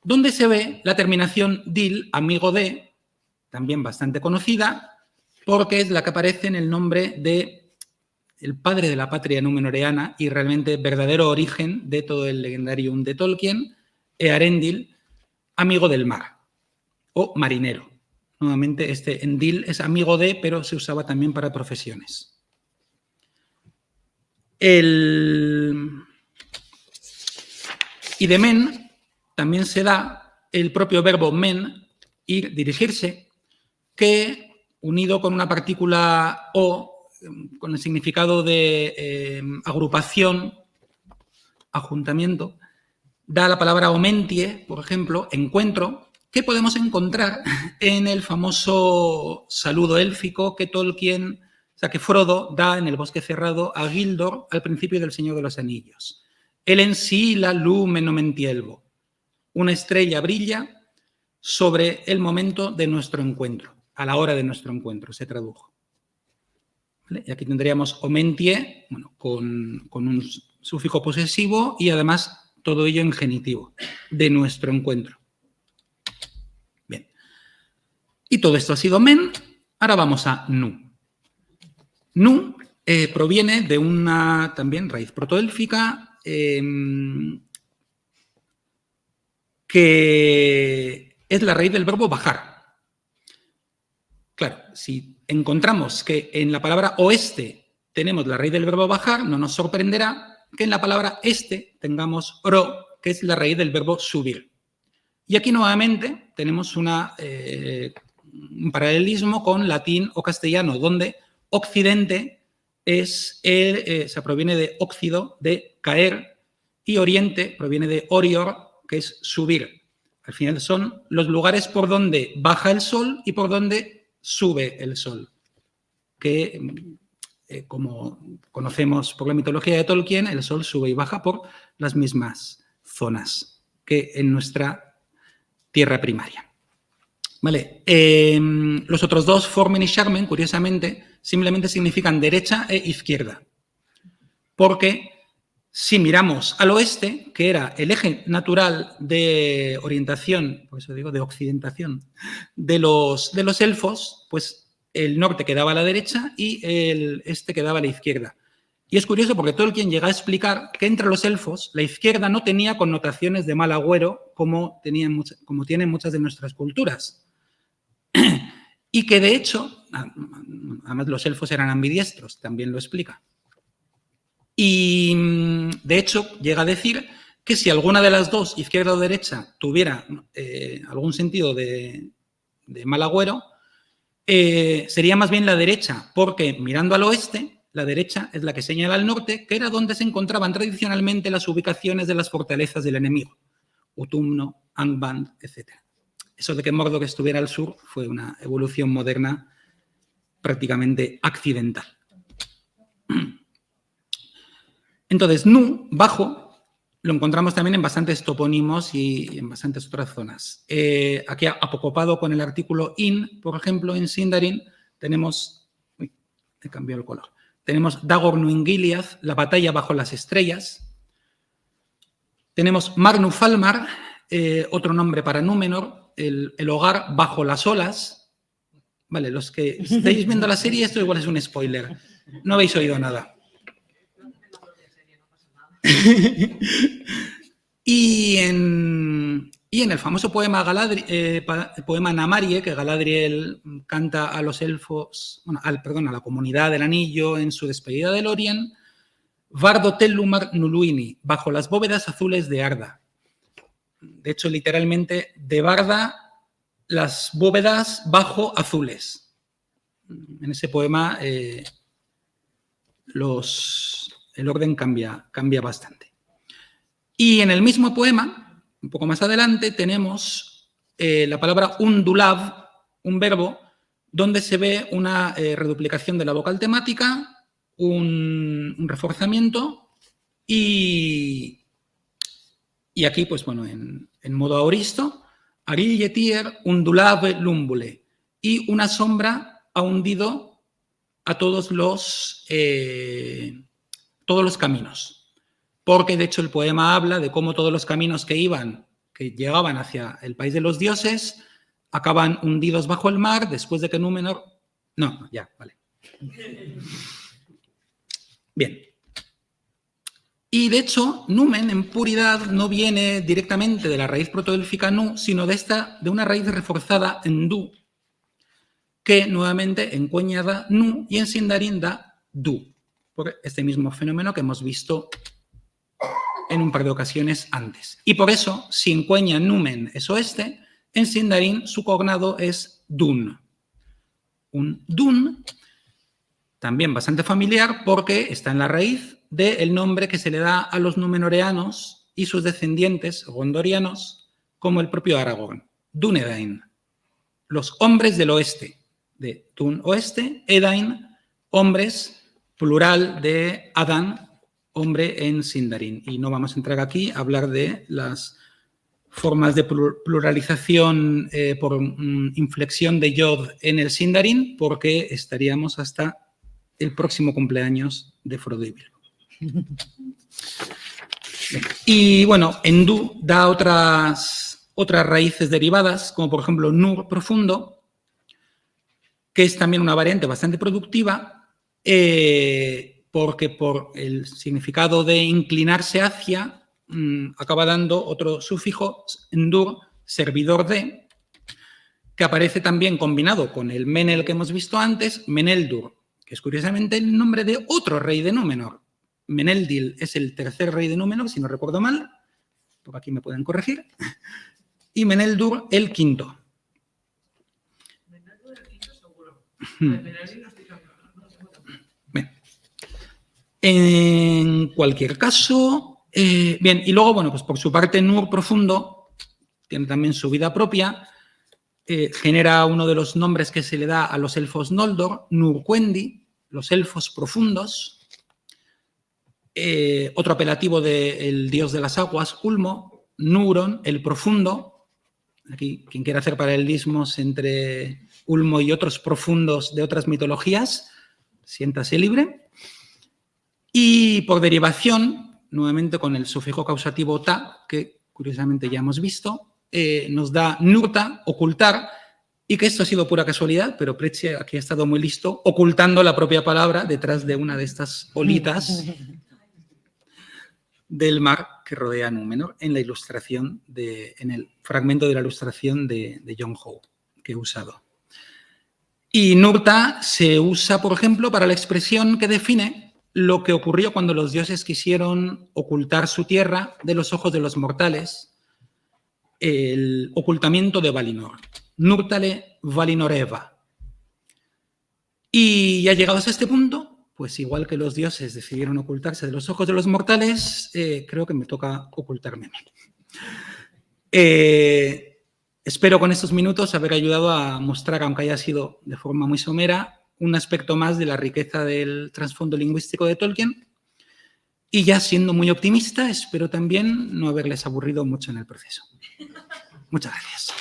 donde se ve la terminación dil, amigo de, también bastante conocida, porque es la que aparece en el nombre de el padre de la patria númenoreana y realmente verdadero origen de todo el legendarium de Tolkien, Earendil, amigo del mar o marinero. Nuevamente, este Endil es amigo de, pero se usaba también para profesiones. Y de men también se da el propio verbo men, ir, dirigirse, que unido con una partícula o, con el significado de agrupación, ajuntamiento, da la palabra omentie, por ejemplo, encuentro, que podemos encontrar en el famoso saludo élfico que Tolkien, o sea, que Frodo da en el bosque cerrado a Gildor al principio del Señor de los Anillos. El en sí la lumen omentielvo. Una estrella brilla sobre el momento de nuestro encuentro, a la hora de nuestro encuentro, se tradujo. ¿Vale? Y aquí tendríamos omentie, bueno, con un sufijo posesivo y además todo ello en genitivo, de nuestro encuentro. Bien. Y todo esto ha sido men, ahora vamos a nu. Nu proviene de una también raíz protoélfica que es la raíz del verbo bajar. Claro, si encontramos que en la palabra oeste tenemos la raíz del verbo bajar, no nos sorprenderá que en la palabra este tengamos ro, que es la raíz del verbo subir. Y aquí nuevamente tenemos un paralelismo con latín o castellano, donde occidente se proviene de óxido, de caer, y oriente proviene de orior, que es subir. Al final son los lugares por donde baja el sol y por donde sube el sol, que como conocemos por la mitología de Tolkien, el sol sube y baja por las mismas zonas que en nuestra tierra primaria. Vale. Los otros dos, formen y charmen, curiosamente, simplemente significan derecha e izquierda, porque si miramos al oeste, que era el eje natural de orientación, por eso digo de occidentación, de los elfos, pues el norte quedaba a la derecha y el este quedaba a la izquierda. Y es curioso porque Tolkien llega a explicar que entre los elfos la izquierda no tenía connotaciones de mal agüero como tienen muchas de nuestras culturas. Y que de hecho, además los elfos eran ambidiestros, también lo explica. Y de hecho llega a decir que si alguna de las dos, izquierda o derecha, tuviera algún sentido de mal agüero, sería más bien la derecha, porque mirando al oeste, la derecha es la que señala al norte, que era donde se encontraban tradicionalmente las ubicaciones de las fortalezas del enemigo, Utumno, Angband, etc. Eso de que Mordor estuviera al sur fue una evolución moderna prácticamente accidental. Entonces, nu, bajo, lo encontramos también en bastantes topónimos y en bastantes otras zonas. Aquí apocopado con el artículo in, por ejemplo, en Sindarin tenemos... Uy, he cambiado el color. Tenemos Dagor Nuin Gilead, la batalla bajo las estrellas. Tenemos Marnu Falmar, otro nombre para Númenor, el hogar bajo las olas. Vale, los que estáis viendo la serie, esto igual es un spoiler. No habéis oído nada. Y Y en el famoso poema, poema Namarie, que Galadriel canta a los elfos, bueno, a la comunidad del anillo en su despedida de Lórien, Vardo tellumar nuluini, bajo las bóvedas azules de Arda. De hecho, literalmente, de Barda, las bóvedas bajo azules. En ese poema el orden cambia bastante. Y en el mismo poema, un poco más adelante, tenemos la palabra undulav, un verbo, donde se ve una reduplicación de la vocal temática, un reforzamiento y aquí, pues bueno, en modo aoristo, Aril yetier undulave lumbule, y una sombra ha hundido a todos los caminos. Porque, de hecho, el poema habla de cómo todos los caminos que llegaban hacia el país de los dioses, acaban hundidos bajo el mar después de que Númenor... No, ya, vale. Bien. Y, de hecho, numen, en puridad, no viene directamente de la raíz protoélfica nu, sino de una raíz reforzada en du, que nuevamente en cueña da nu y en sindarin da du, por este mismo fenómeno que hemos visto en un par de ocasiones antes. Y por eso, si en cueña numen es oeste, en sindarin su cognado es dun. Un dun también bastante familiar porque está en la raíz del nombre que se le da a los númenoreanos y sus descendientes gondorianos, como el propio Aragorn, Dúnedain, los hombres del oeste, de Dún oeste, Edain, hombres, plural de Adán, hombre en sindarin. Y no vamos a entrar aquí a hablar de las formas de pluralización por inflexión de yod en el sindarin, porque estaríamos hasta el próximo cumpleaños de Frodo y Bilbo. Y bueno, en du da otras raíces derivadas, como por ejemplo nur profundo, que es también una variante bastante productiva, porque por el significado de inclinarse hacia, acaba dando otro sufijo, endur, servidor de, que aparece también combinado con el Menel que hemos visto antes, Meneldur, que es curiosamente el nombre de otro rey de Númenor. Meneldil es el tercer rey de Númenor, si no recuerdo mal, por aquí me pueden corregir, y Meneldur el quinto. Meneldur el quinto seguro. Bien. En cualquier caso, bien, y luego, bueno, pues por su parte Nur profundo tiene también su vida propia, genera uno de los nombres que se le da a los elfos Noldor, Nurquendi, los elfos profundos. Otro apelativo del dios de las aguas, Ulmo, Nuron, el profundo. Aquí, quien quiera hacer paralelismos entre Ulmo y otros profundos de otras mitologías, siéntase libre. Y por derivación, nuevamente con el sufijo causativo ta, que curiosamente ya hemos visto, nos da nurta, ocultar, y que esto ha sido pura casualidad, pero Pretzia aquí ha estado muy listo, ocultando la propia palabra detrás de una de estas olitas del mar que rodea Númenor en la ilustración, en el fragmento de la ilustración de John Howe que he usado. Y nurta se usa, por ejemplo, para la expresión que define lo que ocurrió cuando los dioses quisieron ocultar su tierra de los ojos de los mortales, el ocultamiento de Valinor. Nurtale Valinoreva. Y ya llegados a este punto, pues igual que los dioses decidieron ocultarse de los ojos de los mortales, creo que me toca ocultarme a mí. Espero con estos minutos haber ayudado a mostrar, aunque haya sido de forma muy somera, un aspecto más de la riqueza del trasfondo lingüístico de Tolkien. Y ya siendo muy optimista, espero también no haberles aburrido mucho en el proceso. Muchas gracias.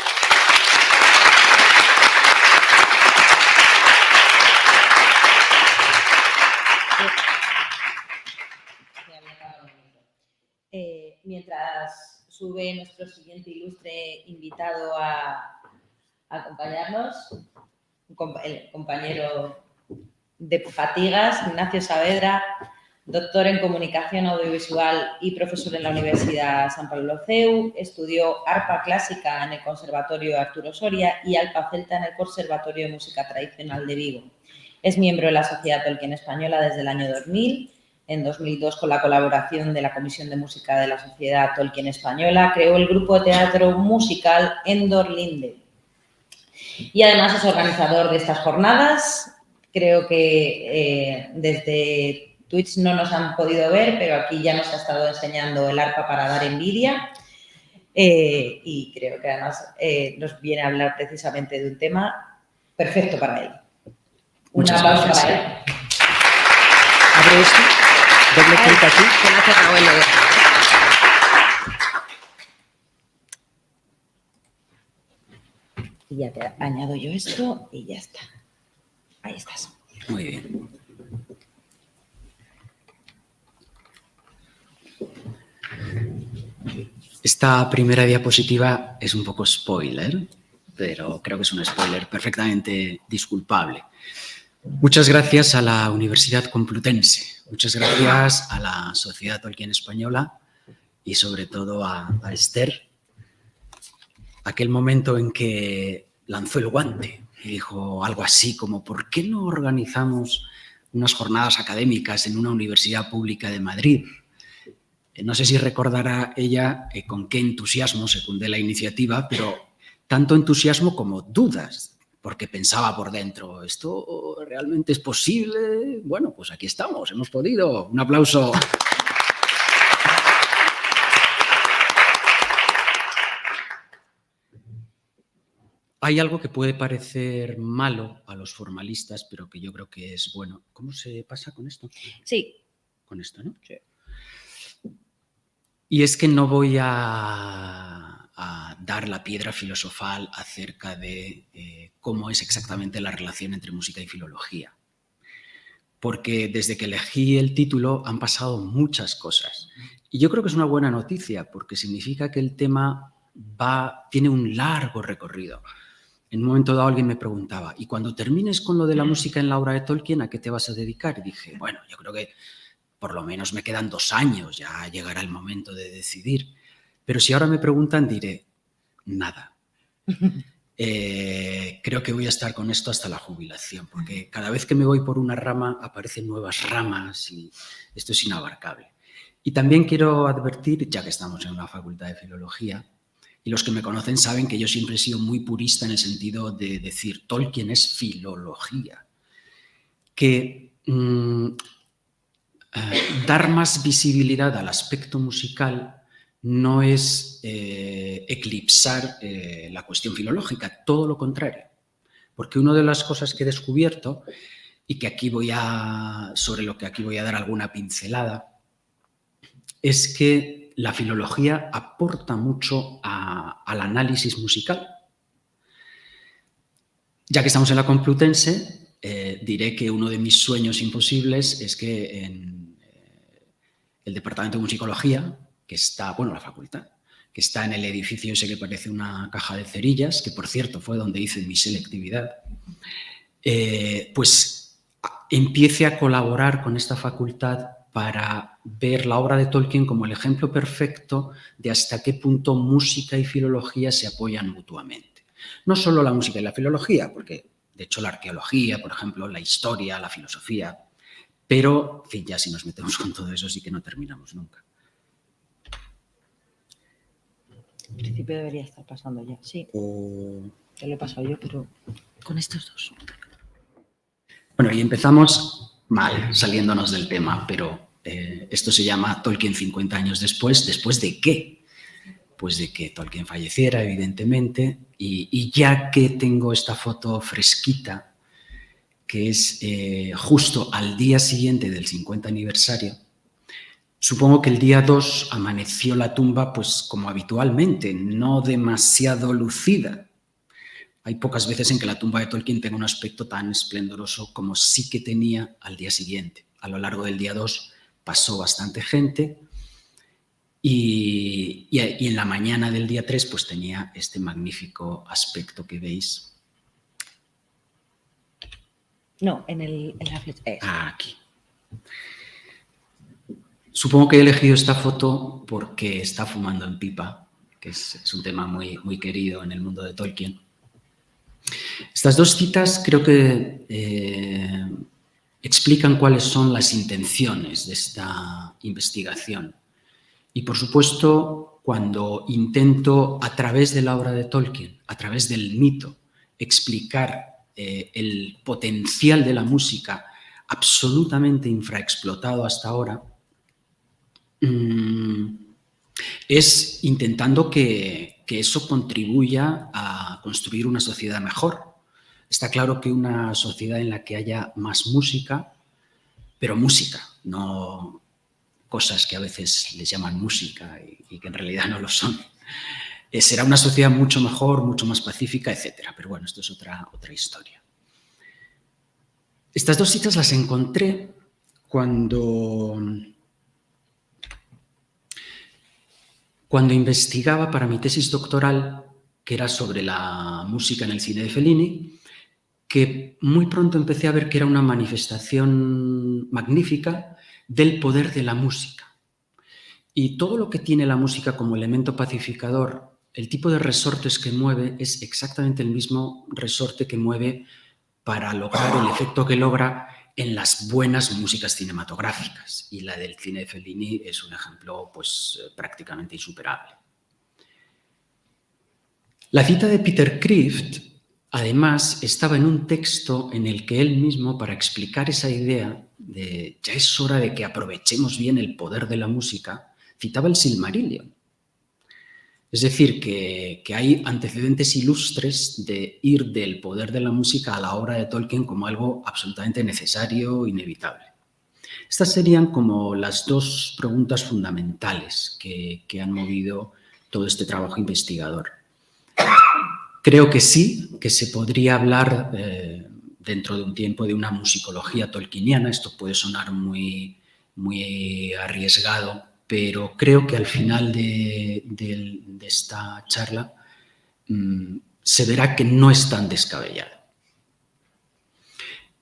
Mientras sube nuestro siguiente ilustre invitado a acompañarnos, el compañero de fatigas, Ignacio Saavedra, Doctor en Comunicación Audiovisual y profesor en la Universidad San Pablo CEU, estudió arpa clásica en el Conservatorio Arturo Soria y alpa celta en el Conservatorio de Música Tradicional de Vigo. Es miembro de la Sociedad Tolkien Española desde el año 2000. En 2002, con la colaboración de la Comisión de Música de la Sociedad Tolkien Española, creó el grupo de teatro musical Endor Linde. Y además es organizador de estas jornadas. Creo que desde Twitch no nos han podido ver, pero aquí ya nos ha estado enseñando el arpa para dar envidia. Y creo que además nos viene a hablar precisamente de un tema perfecto para él. Un aplauso para él. Abre esto, doble clic aquí. Que no ha cerrado el logo. Y ya te añado yo esto y ya está. Ahí estás. Muy bien. Esta primera diapositiva es un poco spoiler, pero creo que es un spoiler perfectamente disculpable. Muchas gracias a la Universidad Complutense, muchas gracias a la Sociedad Tolkien Española y sobre todo a Esther. Aquel momento en que lanzó el guante y dijo algo así como ¿por qué no organizamos unas jornadas académicas en una universidad pública de Madrid? No sé si recordará ella con qué entusiasmo secundé la iniciativa, pero tanto entusiasmo como dudas, porque pensaba por dentro, ¿esto realmente es posible? Bueno, pues aquí estamos, hemos podido. Un aplauso. Hay algo que puede parecer malo a los formalistas, pero que yo creo que es bueno. ¿Cómo se pasa con esto? Sí. Con esto, ¿no? Sí. Y es que no voy a dar la piedra filosofal acerca de cómo es exactamente la relación entre música y filología. Porque desde que elegí el título han pasado muchas cosas. Y yo creo que es una buena noticia, porque significa que el tema tiene un largo recorrido. En un momento dado alguien me preguntaba, ¿y cuando termines con lo de la música en la obra de Tolkien, a qué te vas a dedicar? Y dije, bueno, yo creo que por lo menos me quedan 2 años, ya llegará el momento de decidir. Pero si ahora me preguntan, diré, nada. Creo que voy a estar con esto hasta la jubilación, porque cada vez que me voy por una rama aparecen nuevas ramas y esto es inabarcable. Y también quiero advertir, ya que estamos en una facultad de filología, y los que me conocen saben que yo siempre he sido muy purista en el sentido de decir, Tolkien es filología, que dar más visibilidad al aspecto musical no es eclipsar la cuestión filológica, todo lo contrario. Porque una de las cosas que he descubierto, y que aquí sobre lo que aquí voy a dar alguna pincelada, es que la filología aporta mucho al análisis musical. Ya que estamos en la Complutense, diré que uno de mis sueños imposibles es que en el Departamento de Musicología, que está, bueno, la facultad, que está en el edificio ese que parece una caja de cerillas, que por cierto fue donde hice mi selectividad, pues empiece a colaborar con esta facultad para ver la obra de Tolkien como el ejemplo perfecto de hasta qué punto música y filología se apoyan mutuamente. No solo la música y la filología, porque de hecho la arqueología, por ejemplo, la historia, la filosofía, pero, en fin, ya si nos metemos con todo eso sí que no terminamos nunca. En principio debería estar pasando ya, sí. Te lo he pasado yo, pero con estos dos. Bueno, y empezamos mal, saliéndonos del tema, pero esto se llama Tolkien 50 años después. ¿Después de qué? Pues de que Tolkien falleciera, evidentemente, y ya que tengo esta foto fresquita, que es justo al día siguiente del 50 aniversario, supongo que el día 2 amaneció la tumba pues como habitualmente, no demasiado lucida. Hay pocas veces en que la tumba de Tolkien tenga un aspecto tan esplendoroso como sí que tenía al día siguiente. A lo largo del día 2 pasó bastante gente y en la mañana del día 3 pues tenía este magnífico aspecto que veis. No, en la flecha. Aquí. Supongo que he elegido esta foto porque está fumando en pipa, que es un tema muy, muy querido en el mundo de Tolkien. Estas dos citas creo que explican cuáles son las intenciones de esta investigación. Y, por supuesto, cuando intento, a través de la obra de Tolkien, a través del mito, explicar el potencial de la música absolutamente infraexplotado hasta ahora, es intentando que eso contribuya a construir una sociedad mejor. Está claro que una sociedad en la que haya más música, pero música, no cosas que a veces les llaman música y que en realidad no lo son, será una sociedad mucho mejor, mucho más pacífica, etc. Pero bueno, esto es otra historia. Estas dos citas las encontré cuando investigaba para mi tesis doctoral, que era sobre la música en el cine de Fellini, que muy pronto empecé a ver que era una manifestación magnífica del poder de la música. Y todo lo que tiene la música como elemento pacificador, el tipo de resortes que mueve es exactamente el mismo resorte que mueve para lograr el efecto que logra en las buenas músicas cinematográficas. Y la del cine de Fellini es un ejemplo pues, prácticamente insuperable. La cita de Peter Kreeft, además, estaba en un texto en el que él mismo, para explicar esa idea de ya es hora de que aprovechemos bien el poder de la música, citaba el Silmarillion. Es decir, que hay antecedentes ilustres de ir del poder de la música a la obra de Tolkien como algo absolutamente necesario e inevitable. Estas serían como las dos preguntas fundamentales que han movido todo este trabajo investigador. Creo que sí, que se podría hablar dentro de un tiempo de una musicología tolkieniana. Esto puede sonar muy, muy arriesgado, pero creo que al final de esta charla se verá que no es tan descabellado.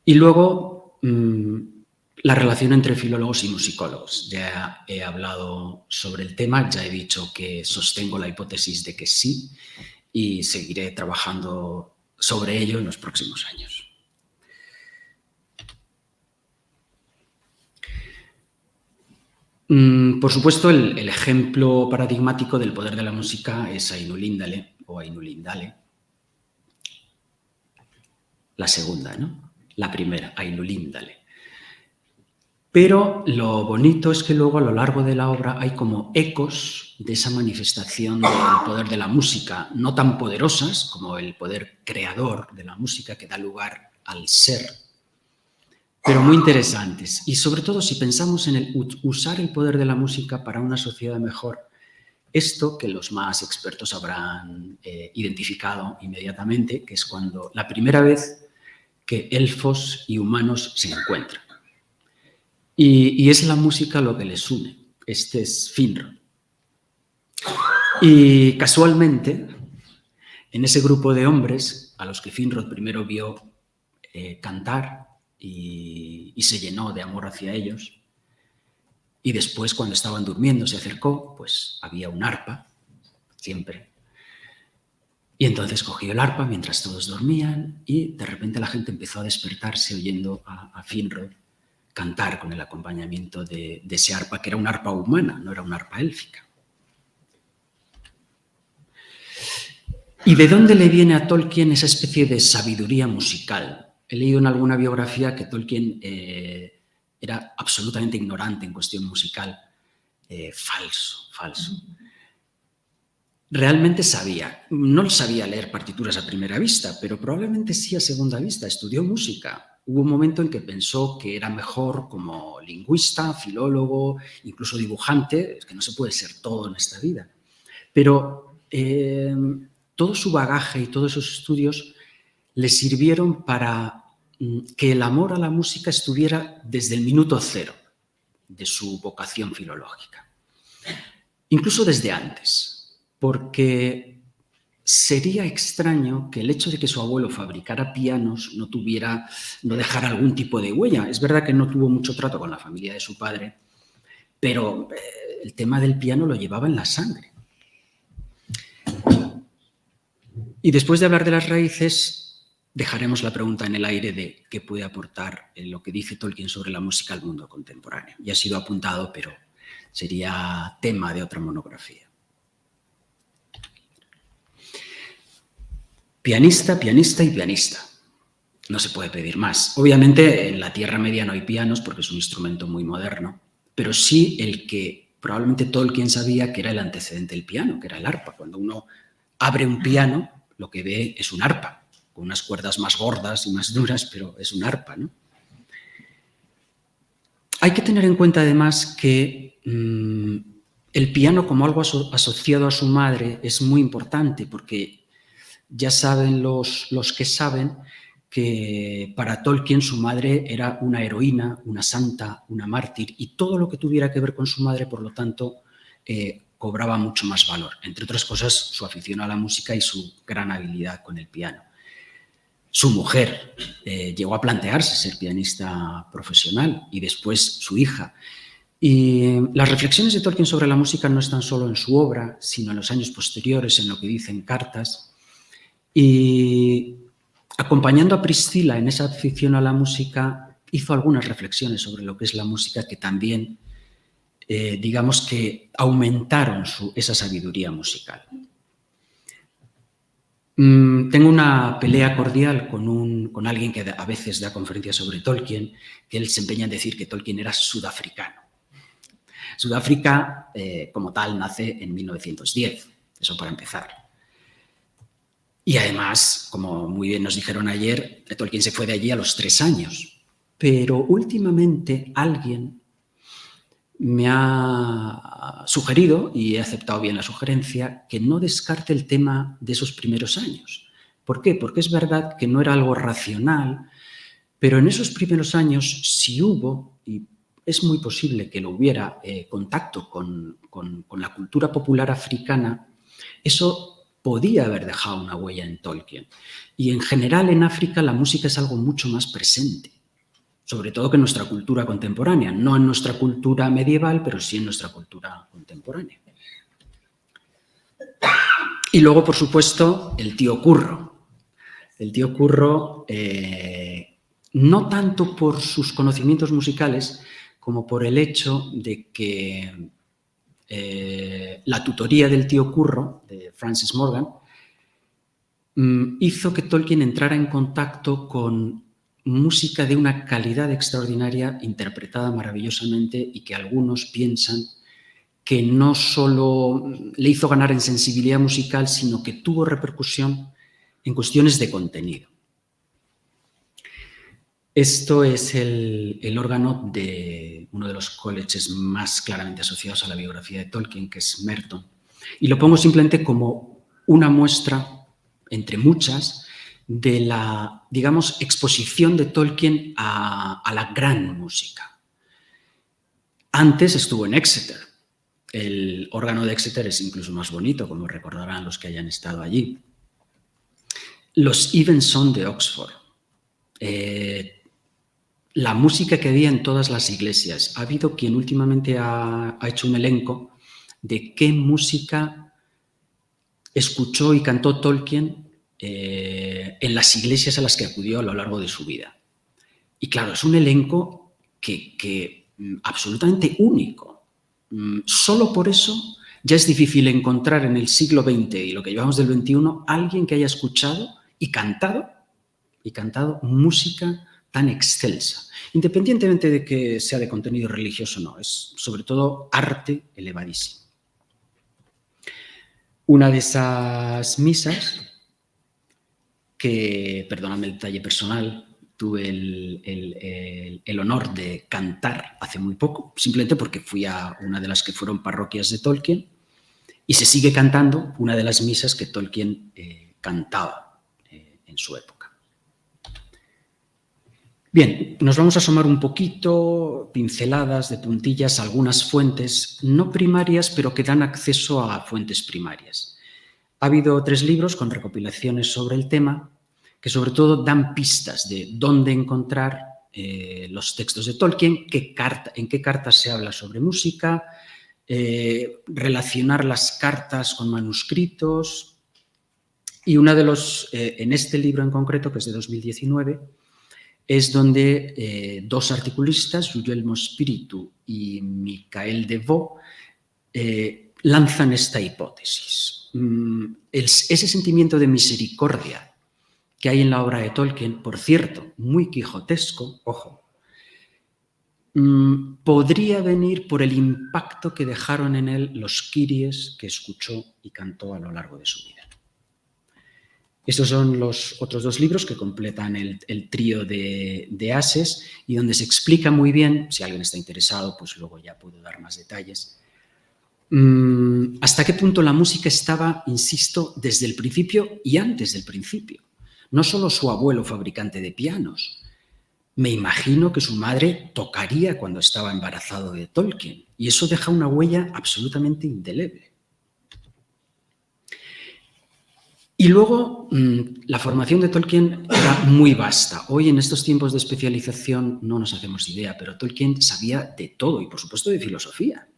Y luego, la relación entre filólogos y musicólogos. Ya he hablado sobre el tema, ya he dicho que sostengo la hipótesis de que sí, y seguiré trabajando sobre ello en los próximos años. Por supuesto, el ejemplo paradigmático del poder de la música es Ainulindale o Ainulindale. La segunda, ¿no? La primera, Ainulindale. Pero lo bonito es que luego a lo largo de la obra hay como ecos de esa manifestación del poder de la música, no tan poderosas como el poder creador de la música que da lugar al ser, pero muy interesantes. Y sobre todo si pensamos en el usar el poder de la música para una sociedad mejor, esto que los más expertos habrán identificado inmediatamente, que es cuando la primera vez que elfos y humanos se encuentran. Y es la música lo que les une. Este es Finrod. Y casualmente, en ese grupo de hombres a los que Finrod primero vio cantar y se llenó de amor hacia ellos, y después cuando estaban durmiendo se acercó, pues había un arpa, siempre. Y entonces cogió el arpa mientras todos dormían y de repente la gente empezó a despertarse oyendo a Finrod cantar con el acompañamiento de ese arpa, que era un arpa humana, no era una arpa élfica. ¿Y de dónde le viene a Tolkien esa especie de sabiduría musical? He leído en alguna biografía que Tolkien era absolutamente ignorante en cuestión musical. Falso. Realmente sabía. No sabía leer partituras a primera vista, pero probablemente sí a segunda vista. Estudió música. Hubo un momento en que pensó que era mejor como lingüista, filólogo, incluso dibujante. Es que no se puede ser todo en esta vida. Pero todo su bagaje y todos esos estudios le sirvieron para que el amor a la música estuviera desde el minuto cero de su vocación filológica. Incluso desde antes, porque sería extraño que el hecho de que su abuelo fabricara pianos no dejara algún tipo de huella. Es verdad que no tuvo mucho trato con la familia de su padre, pero el tema del piano lo llevaba en la sangre. Y después de hablar de las raíces, dejaremos la pregunta en el aire de qué puede aportar lo que dice Tolkien sobre la música al mundo contemporáneo. Ya ha sido apuntado, pero sería tema de otra monografía. Pianista, pianista y pianista. No se puede pedir más. Obviamente en la Tierra Media no hay pianos porque es un instrumento muy moderno, pero sí el que probablemente Tolkien sabía que era el antecedente del piano, que era el arpa. Cuando uno abre un piano, lo que ve es un arpa, con unas cuerdas más gordas y más duras, pero es un arpa, ¿no? Hay que tener en cuenta además que el piano como algo asociado a su madre es muy importante porque ya saben los que saben que para Tolkien su madre era una heroína, una santa, una mártir, y todo lo que tuviera que ver con su madre, por lo tanto, cobraba mucho más valor. Entre otras cosas, su afición a la música y su gran habilidad con el piano. Su mujer llegó a plantearse ser pianista profesional y después su hija. Y las reflexiones de Tolkien sobre la música no están solo en su obra, sino en los años posteriores, en lo que dice en cartas. Y acompañando a Priscila en esa afición a la música, hizo algunas reflexiones sobre lo que es la música que también, digamos que aumentaron esa sabiduría musical. Tengo una pelea cordial con alguien que a veces da conferencias sobre Tolkien, que él se empeña en decir que Tolkien era sudafricano. Sudáfrica, como tal, nace en 1910, eso para empezar. Y además, como muy bien nos dijeron ayer, Tolkien se fue de allí a los 3 años. Pero últimamente alguien me ha sugerido, y he aceptado bien la sugerencia, que no descarte el tema de esos primeros años. ¿Por qué? Porque es verdad que no era algo racional, pero en esos primeros años sí hubo, y es muy posible que lo hubiera, contacto con la cultura popular africana. Eso podía haber dejado una huella en Tolkien. Y en general en África la música es algo mucho más presente, sobre todo que en nuestra cultura contemporánea, no en nuestra cultura medieval, pero sí en nuestra cultura contemporánea. Y luego, por supuesto, el tío Curro. El tío Curro, no tanto por sus conocimientos musicales, como por el hecho de que la tutoría del tío Curro, de Francis Morgan, hizo que Tolkien entrara en contacto con música de una calidad extraordinaria, interpretada maravillosamente y que algunos piensan que no solo le hizo ganar en sensibilidad musical, sino que tuvo repercusión en cuestiones de contenido. Esto es el órgano de uno de los colleges más claramente asociados a la biografía de Tolkien, que es Merton. Y lo pongo simplemente como una muestra, entre muchas, de la, digamos, exposición de Tolkien a la gran música. Antes estuvo en Exeter. El órgano de Exeter es incluso más bonito, como recordarán los que hayan estado allí. Los Evensong de Oxford. La música que había en todas las iglesias. Ha habido quien últimamente ha hecho un elenco de qué música escuchó y cantó Tolkien en las iglesias a las que acudió a lo largo de su vida. Y claro, es un elenco que absolutamente único. Solo por eso ya es difícil encontrar en el siglo XX y lo que llevamos del XXI alguien que haya escuchado y cantado música tan excelsa, independientemente de que sea de contenido religioso o no, es sobre todo arte elevadísimo. Una de esas misas, que, perdóname el detalle personal, tuve el honor de cantar hace muy poco, simplemente porque fui a una de las que fueron parroquias de Tolkien y se sigue cantando una de las misas que Tolkien cantaba en su época. Bien, nos vamos a asomar un poquito, pinceladas de puntillas, a algunas fuentes, no primarias, pero que dan acceso a fuentes primarias. Ha habido 3 libros con recopilaciones sobre el tema, que sobre todo dan pistas de dónde encontrar los textos de Tolkien, en qué cartas se habla sobre música, relacionar las cartas con manuscritos. Y una de los, en este libro en concreto, que es de 2019, es donde dos articulistas, Guglielmo Spiritu y Michael Devaux, lanzan esta hipótesis. Ese sentimiento de misericordia que hay en la obra de Tolkien, por cierto, muy quijotesco, ojo, podría venir por el impacto que dejaron en él los kyries que escuchó y cantó a lo largo de su vida. Estos son los otros dos libros que completan el trío de Ases y donde se explica muy bien, si alguien está interesado, pues luego ya puedo dar más detalles, hasta qué punto la música estaba, insisto, desde el principio y antes del principio. No solo su abuelo fabricante de pianos. Me imagino que su madre tocaría cuando estaba embarazado de Tolkien y eso deja una huella absolutamente indeleble. Y luego, la formación de Tolkien era muy vasta. Hoy, en estos tiempos de especialización, no nos hacemos idea, pero Tolkien sabía de todo y, por supuesto, de filosofía.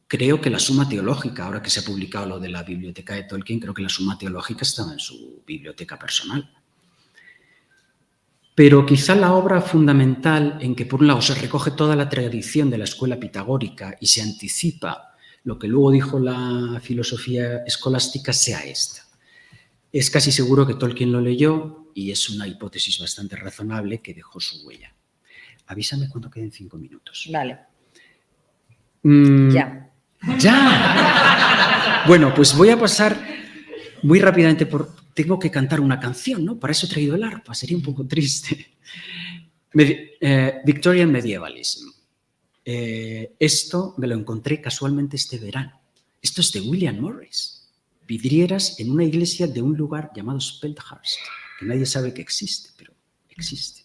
Creo que la Suma Teológica, ahora que se ha publicado lo de la biblioteca de Tolkien, creo que la Suma Teológica estaba en su biblioteca personal. Pero quizá la obra fundamental en que, por un lado, se recoge toda la tradición de la escuela pitagórica y se anticipa lo que luego dijo la filosofía escolástica, sea esta. Es casi seguro que Tolkien lo leyó y es una hipótesis bastante razonable que dejó su huella. Avísame cuando queden 5 minutos. Vale. Ya. ¡Ya! Bueno, pues voy a pasar muy rápidamente por... Tengo que cantar una canción, ¿no? Para eso he traído el arpa, sería un poco triste. Victorian Medievalism. Esto me lo encontré casualmente este verano. Esto es de William Morris. Vidrieras en una iglesia de un lugar llamado Speldhurst, que nadie sabe que existe, pero existe.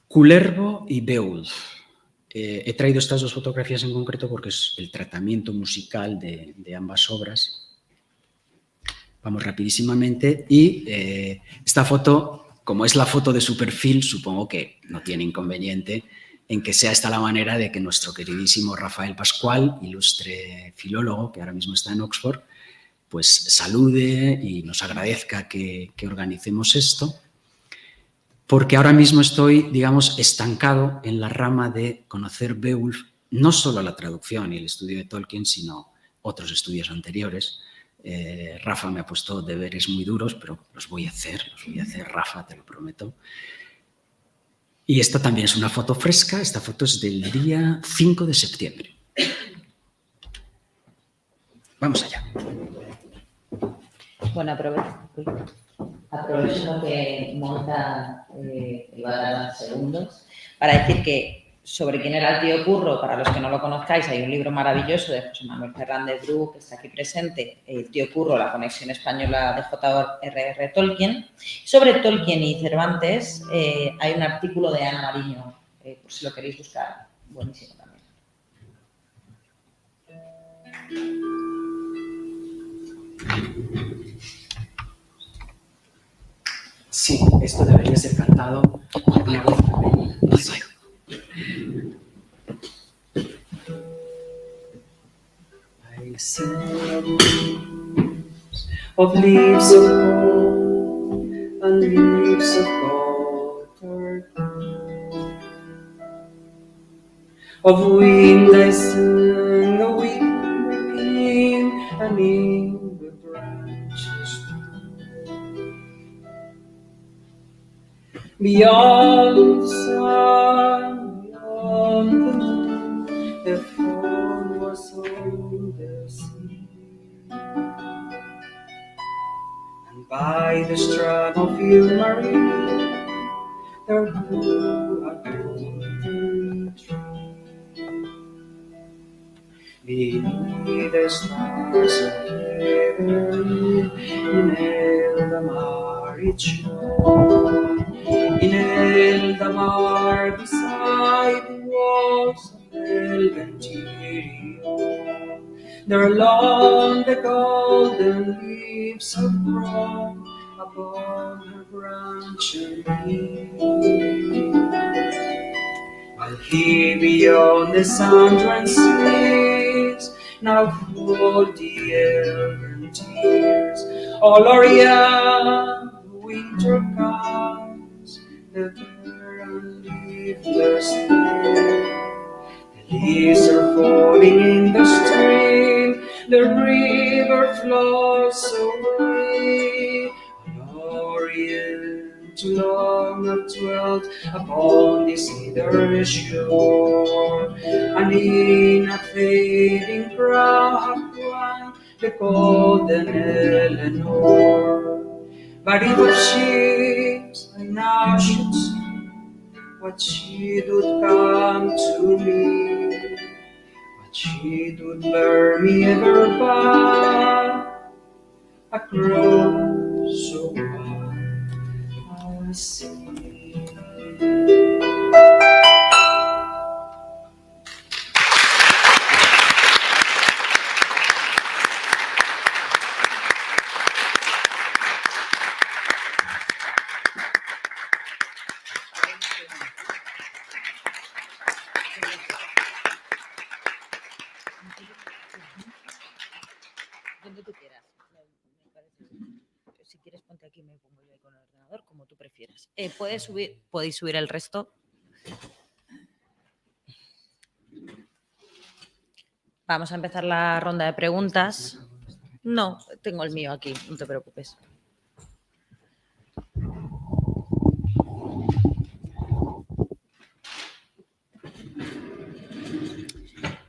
Kullervo y Beowulf. He traído estas dos fotografías en concreto porque es el tratamiento musical de ambas obras. Vamos rapidísimamente. Y esta foto, como es la foto de su perfil, supongo que no tiene inconveniente en que sea esta la manera de que nuestro queridísimo Rafael Pascual, ilustre filólogo que ahora mismo está en Oxford, pues salude y nos agradezca que organicemos esto, porque ahora mismo estoy, digamos, estancado en la rama de conocer Beowulf, no solo la traducción y el estudio de Tolkien, sino otros estudios anteriores. Rafa me ha puesto deberes muy duros, pero los voy a hacer, Rafa, te lo prometo. Y esta también es una foto fresca, esta foto es del día 5 de septiembre. Vamos allá. Bueno, aprovecho que monta va a dar segundos para decir que sobre quién era el tío Curro, para los que no lo conozcáis, hay un libro maravilloso de José Manuel Fernández Bru, que está aquí presente, El tío Curro, la conexión española de J.R.R. Tolkien. Sobre Tolkien y Cervantes hay un artículo de Ana Mariño, por si lo queréis buscar, buenísimo también. Sí, esto debería ser cantado con una voz femenina. I sing of leaves of gold and leaves of gold, of wind I sing, a wind and in the branches beyond the sun, beyond the moon, the form was on the sea, and by the strand of Ilmarinen there grew a golden tree. Beneath the stars of heaven, in Eldamar it shone. In Eldamar, beside the walls of Elventirion, there lay the golden leaves of Rome, upon her branches. While he beyond the sand sleeps, now fall the air and tears. Oh, Gloria, winter comes, the bare and leafless day. The leaves are falling in the stream, the river flows away. Orient long have dwelt upon this hither shore, and in a fading crown have won the golden Eleanor. But if of ships I now should see what she doth come to me, what she doth bear me ever back across so wide a sea. Donde tú quieras. Me parece. Si quieres, ponte aquí y me pongo yo ahí con el ordenador, como tú prefieras. Podéis subir el resto. Vamos a empezar la ronda de preguntas. No, tengo el mío aquí, no te preocupes.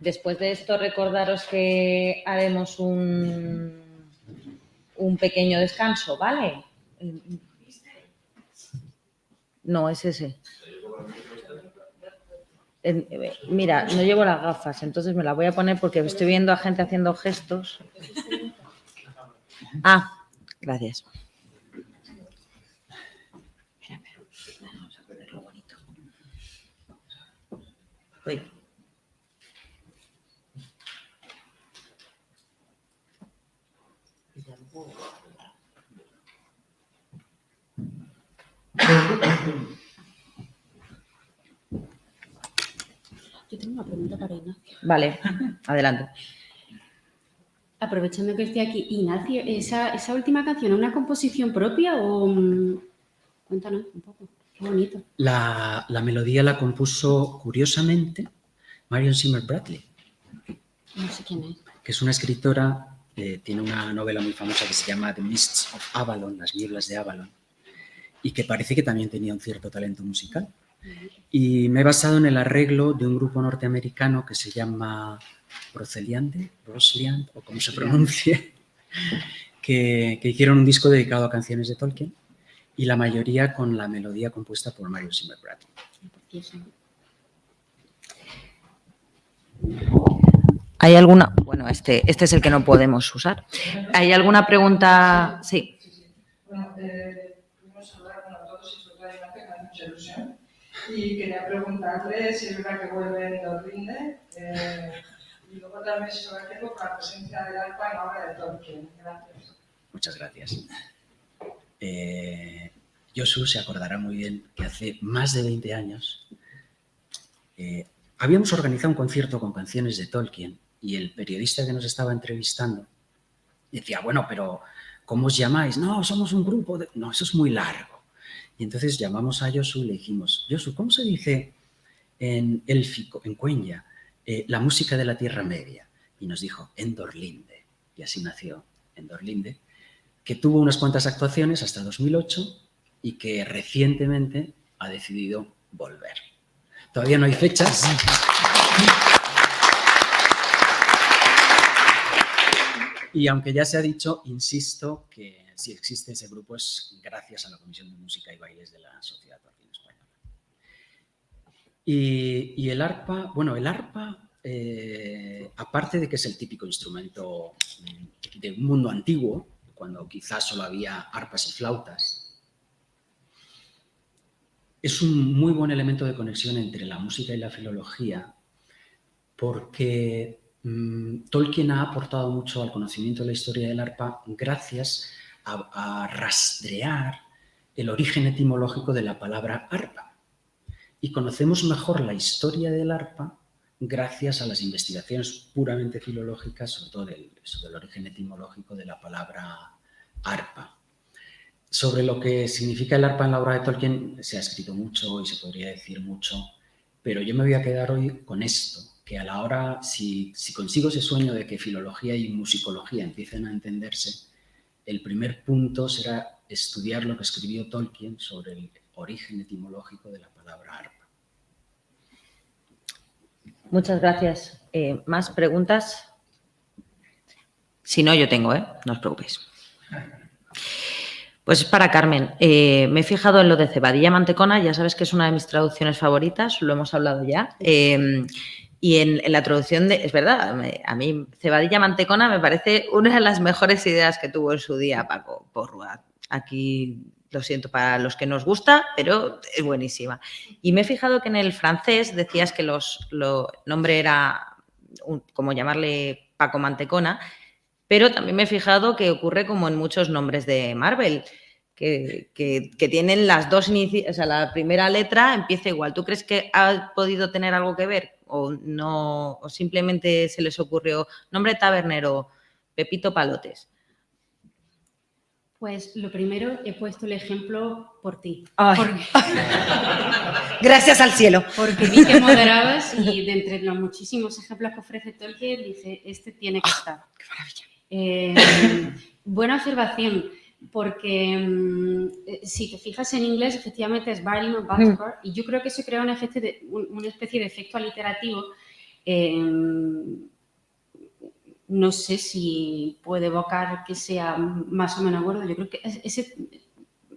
Después de esto, recordaros que haremos un pequeño descanso, ¿vale? No, es ese. Mira, no llevo las gafas, entonces me las voy a poner porque estoy viendo a gente haciendo gestos. Ah, gracias. Espera, vamos a ponerlo bonito. Uy. Yo tengo una pregunta para Ignacio. Vale, adelante. Aprovechando que estoy aquí, Ignacio, ¿esa última canción es una composición propia o...? Cuéntanos un poco, qué bonito. La melodía la compuso, curiosamente, Marion Zimmer Bradley. No sé quién es. Que es una escritora, tiene una novela muy famosa que se llama The Mists of Avalon, Las nieblas de Avalon, y que parece que también tenía un cierto talento musical. Y me he basado en el arreglo de un grupo norteamericano que se llama Broceliande, o como se pronuncie, que hicieron un disco dedicado a canciones de Tolkien, y la mayoría con la melodía compuesta por Marion Zimmer Bradley. ¿Hay alguna? Bueno, este es el que no podemos usar. ¿Hay alguna pregunta? Sí. Bueno, primero saludar a todos y sobre todo a Ignacio, que me hace mucha ilusión. Y quería preguntarle si es verdad que vuelve en Dorlinde y luego también si sobre tiempo por la presencia del arpa en la obra de Tolkien. Gracias. Muchas gracias. Josu se acordará muy bien que hace más de 20 años habíamos organizado un concierto con canciones de Tolkien y el periodista que nos estaba entrevistando decía, bueno, pero ¿cómo os llamáis? No, somos un grupo de... No, eso es muy largo. Y entonces llamamos a Josu y le dijimos, Josu, ¿cómo se dice en élfico, en Quenya, la música de la Tierra Media? Y nos dijo, Endorlinde. Y así nació Endorlinde, que tuvo unas cuantas actuaciones hasta 2008 y que recientemente ha decidido volver. Todavía no hay fechas. Y aunque ya se ha dicho, insisto que si existe ese grupo es gracias a la Comisión de Música y Bailes de la Sociedad Tolkien Española. Y el arpa, bueno, el arpa, aparte de que es el típico instrumento de un mundo antiguo, cuando quizás solo había arpas y flautas, es un muy buen elemento de conexión entre la música y la filología, porque Tolkien ha aportado mucho al conocimiento de la historia del arpa gracias a rastrear el origen etimológico de la palabra arpa. Y conocemos mejor la historia del arpa gracias a las investigaciones puramente filológicas, sobre todo sobre el origen etimológico de la palabra arpa. Sobre lo que significa el arpa en la obra de Tolkien se ha escrito mucho y se podría decir mucho, pero yo me voy a quedar hoy con esto, que a la hora, si consigo ese sueño de que filología y musicología empiecen a entenderse, el primer punto será estudiar lo que escribió Tolkien sobre el origen etimológico de la palabra arpa. Muchas gracias. ¿Más preguntas? Si no, yo tengo, no os preocupéis. Pues para Carmen, me he fijado en lo de Cebadilla Mantecona, ya sabes que es una de mis traducciones favoritas, lo hemos hablado ya. Y en la traducción es verdad, a mí Cebadilla Mantecona me parece una de las mejores ideas que tuvo en su día Paco Porrua. Aquí lo siento para los que nos gusta, pero es buenísima. Y me he fijado que en el francés decías que el nombre era como llamarle Paco Mantecona, pero también me he fijado que ocurre como en muchos nombres de Marvel, que tienen las dos iniciales, o sea, la primera letra empieza igual. ¿Tú crees que ha podido tener algo que ver o no, o simplemente se les ocurrió nombre tabernero, Pepito Palotes? Pues lo primero, he puesto el ejemplo por ti. Gracias al cielo. Porque vi que moderabas y de entre los muchísimos ejemplos que ofrece Tolkien, dije, este tiene que estar. ¡Qué maravilla! Buena observación, porque si te fijas en inglés, efectivamente es Barliman Butterford, y yo creo que eso crea una especie de efecto aliterativo. No sé si puede evocar que sea más o menos gordo. Yo creo que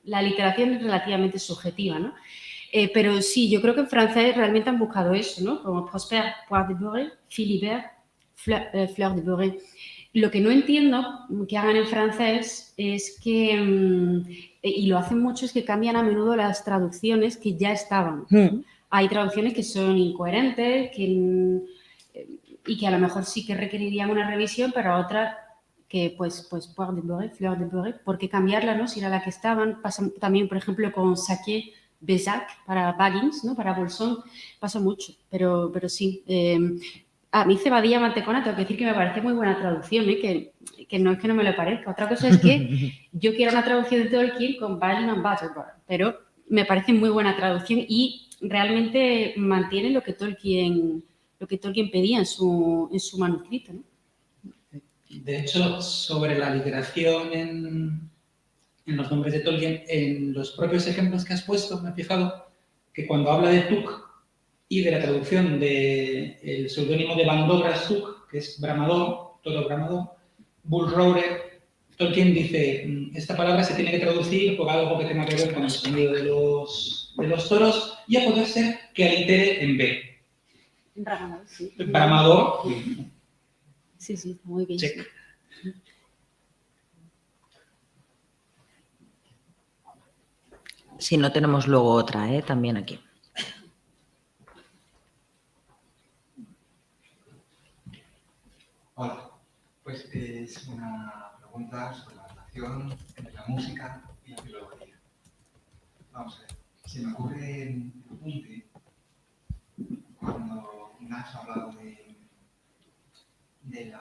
la aliteración es relativamente subjetiva, ¿no? Pero sí, yo creo que en francés realmente han buscado eso, ¿no? Como Prosper, Poire de Beurre, Philibert, Fleur de Beurre. Lo que no entiendo que hagan en francés es que, y lo hacen mucho, es que cambian a menudo las traducciones que ya estaban. Hay traducciones que son incoherentes, y que a lo mejor sí que requerirían una revisión, pero otras que, pues Poire de Beurre, Fleur de Beurre, ¿por qué cambiarla, no? Si era la que estaban. Pasa también, por ejemplo, con Saquier, Bézac, para Baggins, ¿no? Para Bolsón, pasa mucho, pero sí. A mí Cebadilla Mantecona, tengo que decir que me parece muy buena traducción, que no es que no me lo parezca. Otra cosa es que yo quiero una traducción de Tolkien con Barliman Butterford, pero me parece muy buena traducción y realmente mantiene lo que Tolkien pedía en su manuscrito, ¿no? De hecho, sobre la literación en los nombres de Tolkien, en los propios ejemplos que has puesto, me he fijado que cuando habla de Tuk y de la traducción del seudónimo de Bandobras Tuk, que es bramador, toro bramador, Bull Roarer, Tolkien dice, esta palabra se tiene que traducir por algo que tenga que ver con el sonido de los toros y a poder ser que alitere en B. Bramador, sí. Bramador. Sí, muy bien. Check. Si no, tenemos luego otra, también aquí. Hola, pues es una pregunta sobre la relación entre la música y la filología. Vamos a ver, se me ocurre en el apunte cuando Nacho ha hablado del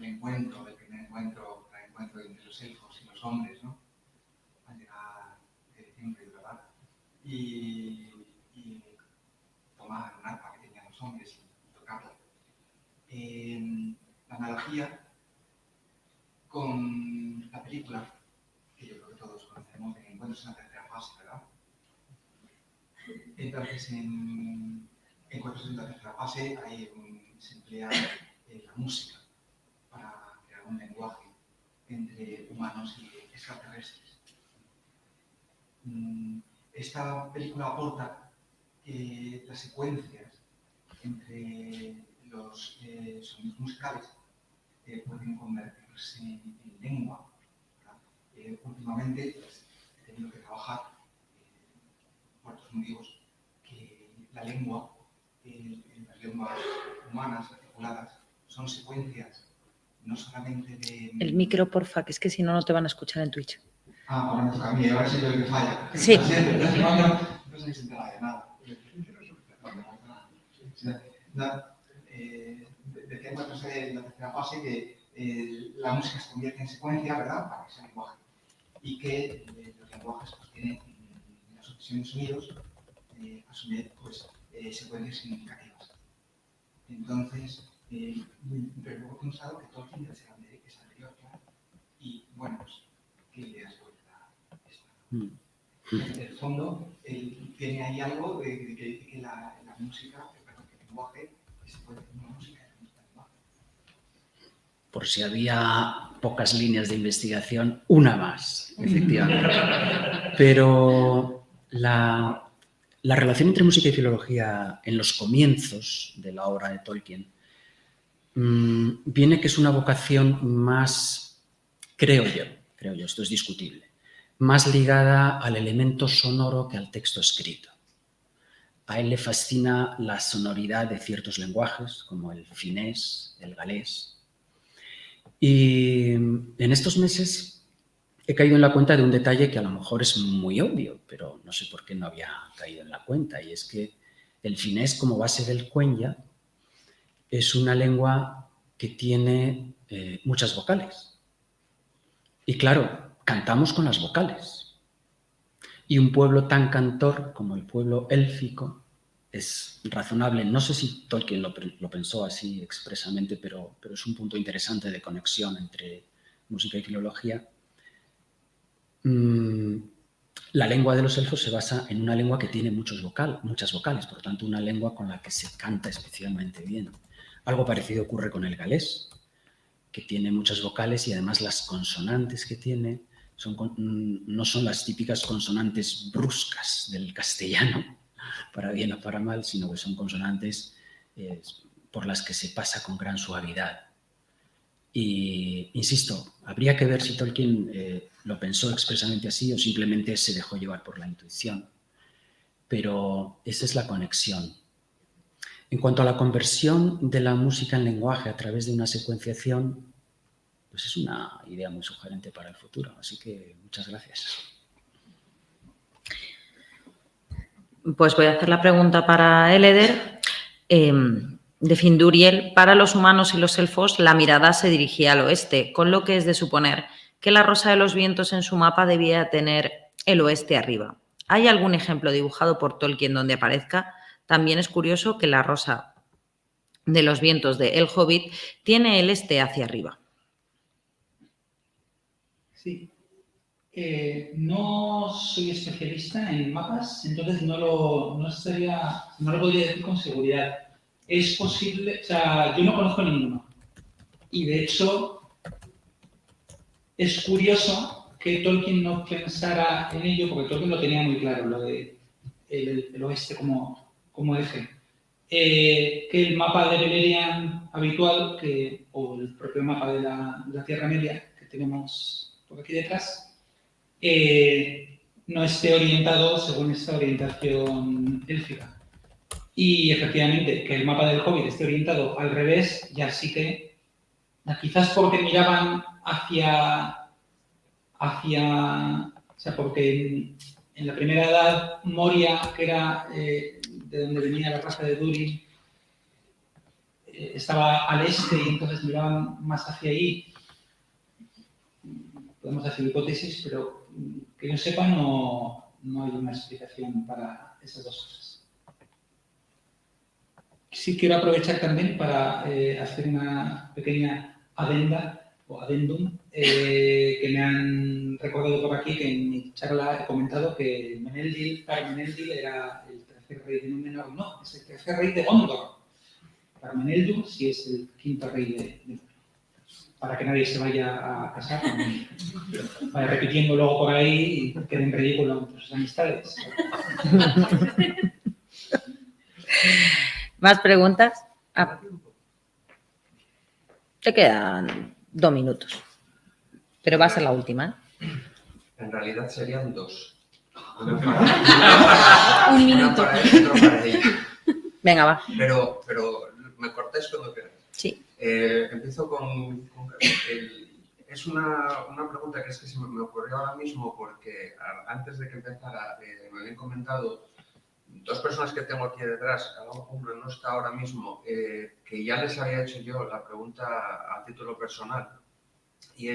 encuentro, del primer encuentro, el encuentro entre los elfos y los hombres, ¿no? Al llegar siempre, ¿verdad? Y tomar un arpa que tenían los hombres y tocarla. La analogía con la película, que yo creo que todos conocemos, de Encuentros en la tercera fase, ¿verdad? Entonces, en Encuentros en la tercera fase se emplea la música para crear un lenguaje entre humanos y extraterrestres. Esta película aporta que las secuencias entre los sonidos musicales pueden convertirse en lengua. Últimamente pues, he tenido que trabajar por otros motivos que la lengua, las lenguas humanas articuladas, son secuencias no solamente de... El micro, porfa, que es que si no, no te van a escuchar en Twitch. Ahora me toca a mí, ahora soy yo el que falla. Sí. No se enterado de nada. Decía la cosa de la tercera fase que la música se convierte en secuencia, ¿verdad?, para que sea lenguaje. Y que los lenguajes pues, tienen la sucesión de sonidos, a su vez, pues, secuencias significativas. Entonces, pero luego he pensado que Tolkien es anterior, claro. Y, bueno, pues, ¿qué ideas vuelta esta? En el fondo, tiene ahí algo de que la música, el lenguaje, se puede hacer una música y un lenguaje. Por si había pocas líneas de investigación, una más, efectivamente. Pero la relación entre música y filología en los comienzos de la obra de Tolkien viene que es una vocación más, creo yo, esto es discutible, más ligada al elemento sonoro que al texto escrito. A él le fascina la sonoridad de ciertos lenguajes, como el finés, el galés. Y en estos meses he caído en la cuenta de un detalle que a lo mejor es muy obvio, pero no sé por qué no había caído en la cuenta, y es que el finés, como base del cuenya, es una lengua que tiene muchas vocales. Y claro, cantamos con las vocales. Y un pueblo tan cantor como el pueblo élfico es razonable. No sé si Tolkien lo pensó así expresamente, pero es un punto interesante de conexión entre música y filología. La lengua de los elfos se basa en una lengua que tiene muchas vocales, por tanto, una lengua con la que se canta especialmente bien. Algo parecido ocurre con el galés, que tiene muchas vocales y además las consonantes que tiene no son las típicas consonantes bruscas del castellano, para bien o para mal, sino que son consonantes por las que se pasa con gran suavidad. Y, insisto, habría que ver si Tolkien lo pensó expresamente así o simplemente se dejó llevar por la intuición. Pero esa es la conexión. En cuanto a la conversión de la música en lenguaje a través de una secuenciación, pues es una idea muy sugerente para el futuro. Así que muchas gracias. Pues voy a hacer la pregunta para Eleder. De Finduriel, para los humanos y los elfos, la mirada se dirigía al oeste, con lo que es de suponer que la Rosa de los Vientos en su mapa debía tener el oeste arriba. ¿Hay algún ejemplo dibujado por Tolkien donde aparezca? También es curioso que la Rosa de los Vientos de El Hobbit tiene el este hacia arriba. Sí. No soy especialista en mapas, entonces no lo podría decir con seguridad. Es posible, o sea, yo no conozco ninguno. Y de hecho, es curioso que Tolkien no pensara en ello, porque Tolkien lo tenía muy claro, lo de el oeste como eje. Que el mapa de Beleriand habitual, o el propio mapa de la Tierra Media que tenemos por aquí detrás, no esté orientado según esta orientación élfica. Y efectivamente, que el mapa del Hobbit esté orientado al revés, ya sí que, quizás porque miraban o sea, porque en la primera edad Moria, que era de donde venía la raza de Durin, estaba al este y entonces miraban más hacia ahí. Podemos hacer hipótesis, pero que yo sepa no hay una explicación para esas dos cosas. Sí quiero aprovechar también para hacer una pequeña adendum, que me han recordado por aquí, que en mi charla he comentado que Parmeneldir era el tercer rey de Númenor. No, es el tercer rey de Gondor. Parmeneldur sí es el quinto rey de Númenor. Para que nadie se vaya a casar, vaya repitiendo luego por ahí y quede en ridículo entre sus amistades. ¿Más preguntas? Te quedan 2 minutos, pero va a ser la última. En realidad serían 2. Un minuto. Para él, otro para ella. Venga, va. Pero me cortáis cuando queráis. Sí. Empiezo con es una pregunta que es que se me ocurrió ahora mismo porque antes de que empezara me habían comentado dos personas que tengo aquí detrás, uno no está ahora mismo, que ya les había hecho yo la pregunta a título personal y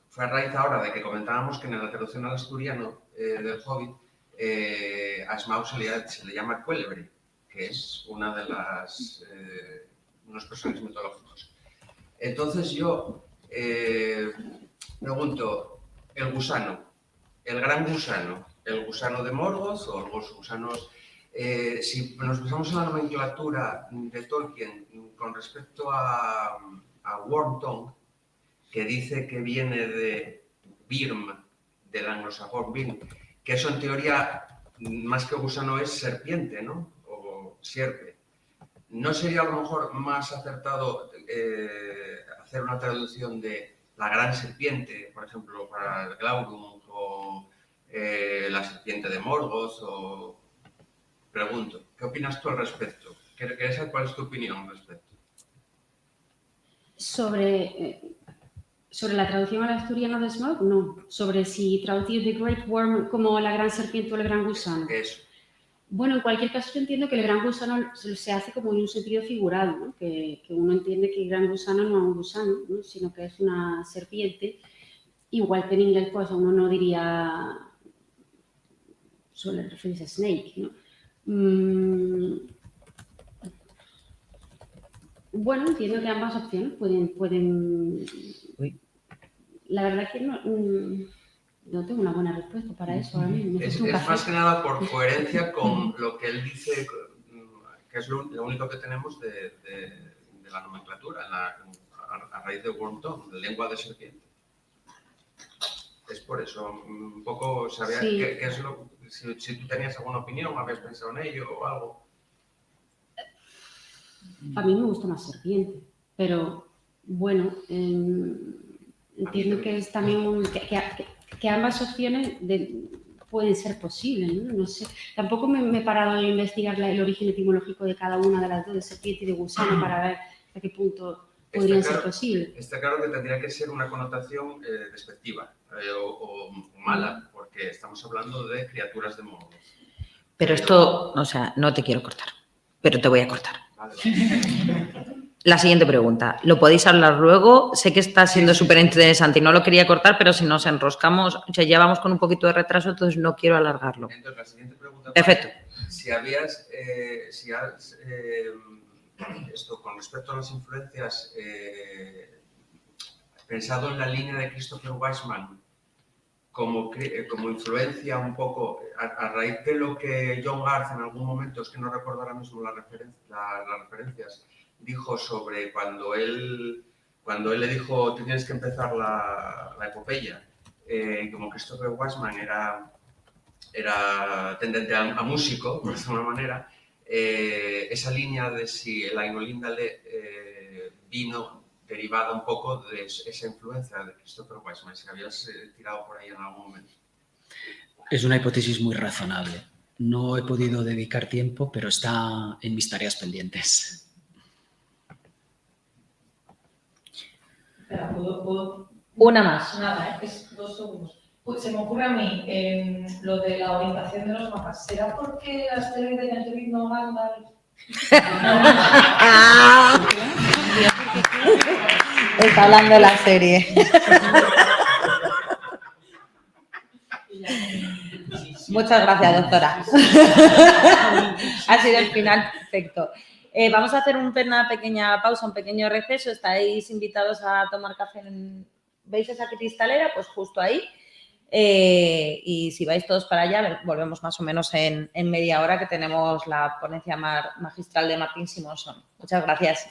fue a raíz ahora de que comentábamos que en la traducción al asturiano del Hobbit a Smaug se le llama Cuélebre, que es una de unos personajes mitológicos. Entonces yo pregunto, el gusano, el gran gusano, el gusano de Morgoth o los gusanos... si nos basamos en la nomenclatura de Tolkien con respecto a Wormtongue, que dice que viene de Birm, del anglosajón Birm, que eso en teoría, más que gusano, es serpiente, ¿no? O sierpe. ¿No sería a lo mejor más acertado hacer una traducción de la gran serpiente, por ejemplo, para el Glaurung, o la serpiente de Morgoth? O... Pregunto, ¿qué opinas tú al respecto? ¿Cuál es tu opinión al respecto? Sobre la traducción al asturiano de Smaug, no. Sobre si traducir The Great Worm como la gran serpiente o el gran gusano. Eso. Bueno, en cualquier caso yo entiendo que el gran gusano se hace como en un sentido figurado, ¿no? Que uno entiende que el gran gusano no es un gusano, ¿no? Sino que es una serpiente. Igual que en inglés, pues uno no diría, suele referirse a snake, ¿no? Bueno, entiendo que ambas opciones pueden... La verdad es que no tengo una buena respuesta para eso ahora mismo. Es más que nada por coherencia con lo que él dice, que es lo único que tenemos de la nomenclatura, a raíz de Wormtongue, de lengua de serpiente. Es por eso, un poco sabía Sí. qué es lo... Si tú tenías alguna opinión, habías pensado en ello o algo. A mí me gusta más serpiente, pero bueno, entiendo que es también que ambas opciones pueden ser posibles, ¿no? No sé, tampoco me he parado a investigar el origen etimológico de cada una de las dos, de serpiente y de gusano, para ver hasta qué punto podrían ser posibles. Está claro que tendría que ser una connotación despectiva o mala, porque estamos hablando de criaturas de Morgoth. Pero esto, o sea, no te quiero cortar, pero te voy a cortar. Vale. La siguiente pregunta. ¿Lo podéis hablar luego? Sé que está siendo súper interesante y no lo quería cortar, pero si nos enroscamos, o sea, ya vamos con un poquito de retraso, entonces no quiero alargarlo. Entonces, la siguiente pregunta... Perfecto. Si has esto, con respecto a las influencias, pensado en la línea de Christopher Weisman como influencia un poco, a raíz de lo que John Garth en algún momento, es que no recuerdo ahora mismo las referencias, dijo sobre cuando él le dijo tú tienes que empezar la epopeya, como Christopher Weisman era tendente a músico, por decirlo de alguna manera, esa línea de si el Ainulindale vino derivada un poco de esa influencia de Christopher Weisman, si habías tirado por ahí en algún momento. Es una hipótesis muy razonable. No he podido dedicar tiempo, pero está en mis tareas pendientes. Espera, ¿puedo? Una más. Nada, es 2 segundos. Pues se me ocurre a mí lo de la orientación de los mapas. ¿Será porque las teles de Netflix no mandan? Está hablando de la serie. Muchas gracias, doctora. Ha sido el final perfecto. Vamos a hacer una pequeña pausa, un pequeño receso. Estáis invitados a tomar café. ¿Veis esa cristalera? Pues justo ahí. Y si vais todos para allá, volvemos más o menos en media hora, que tenemos la ponencia magistral de Martín Simonson. Muchas gracias.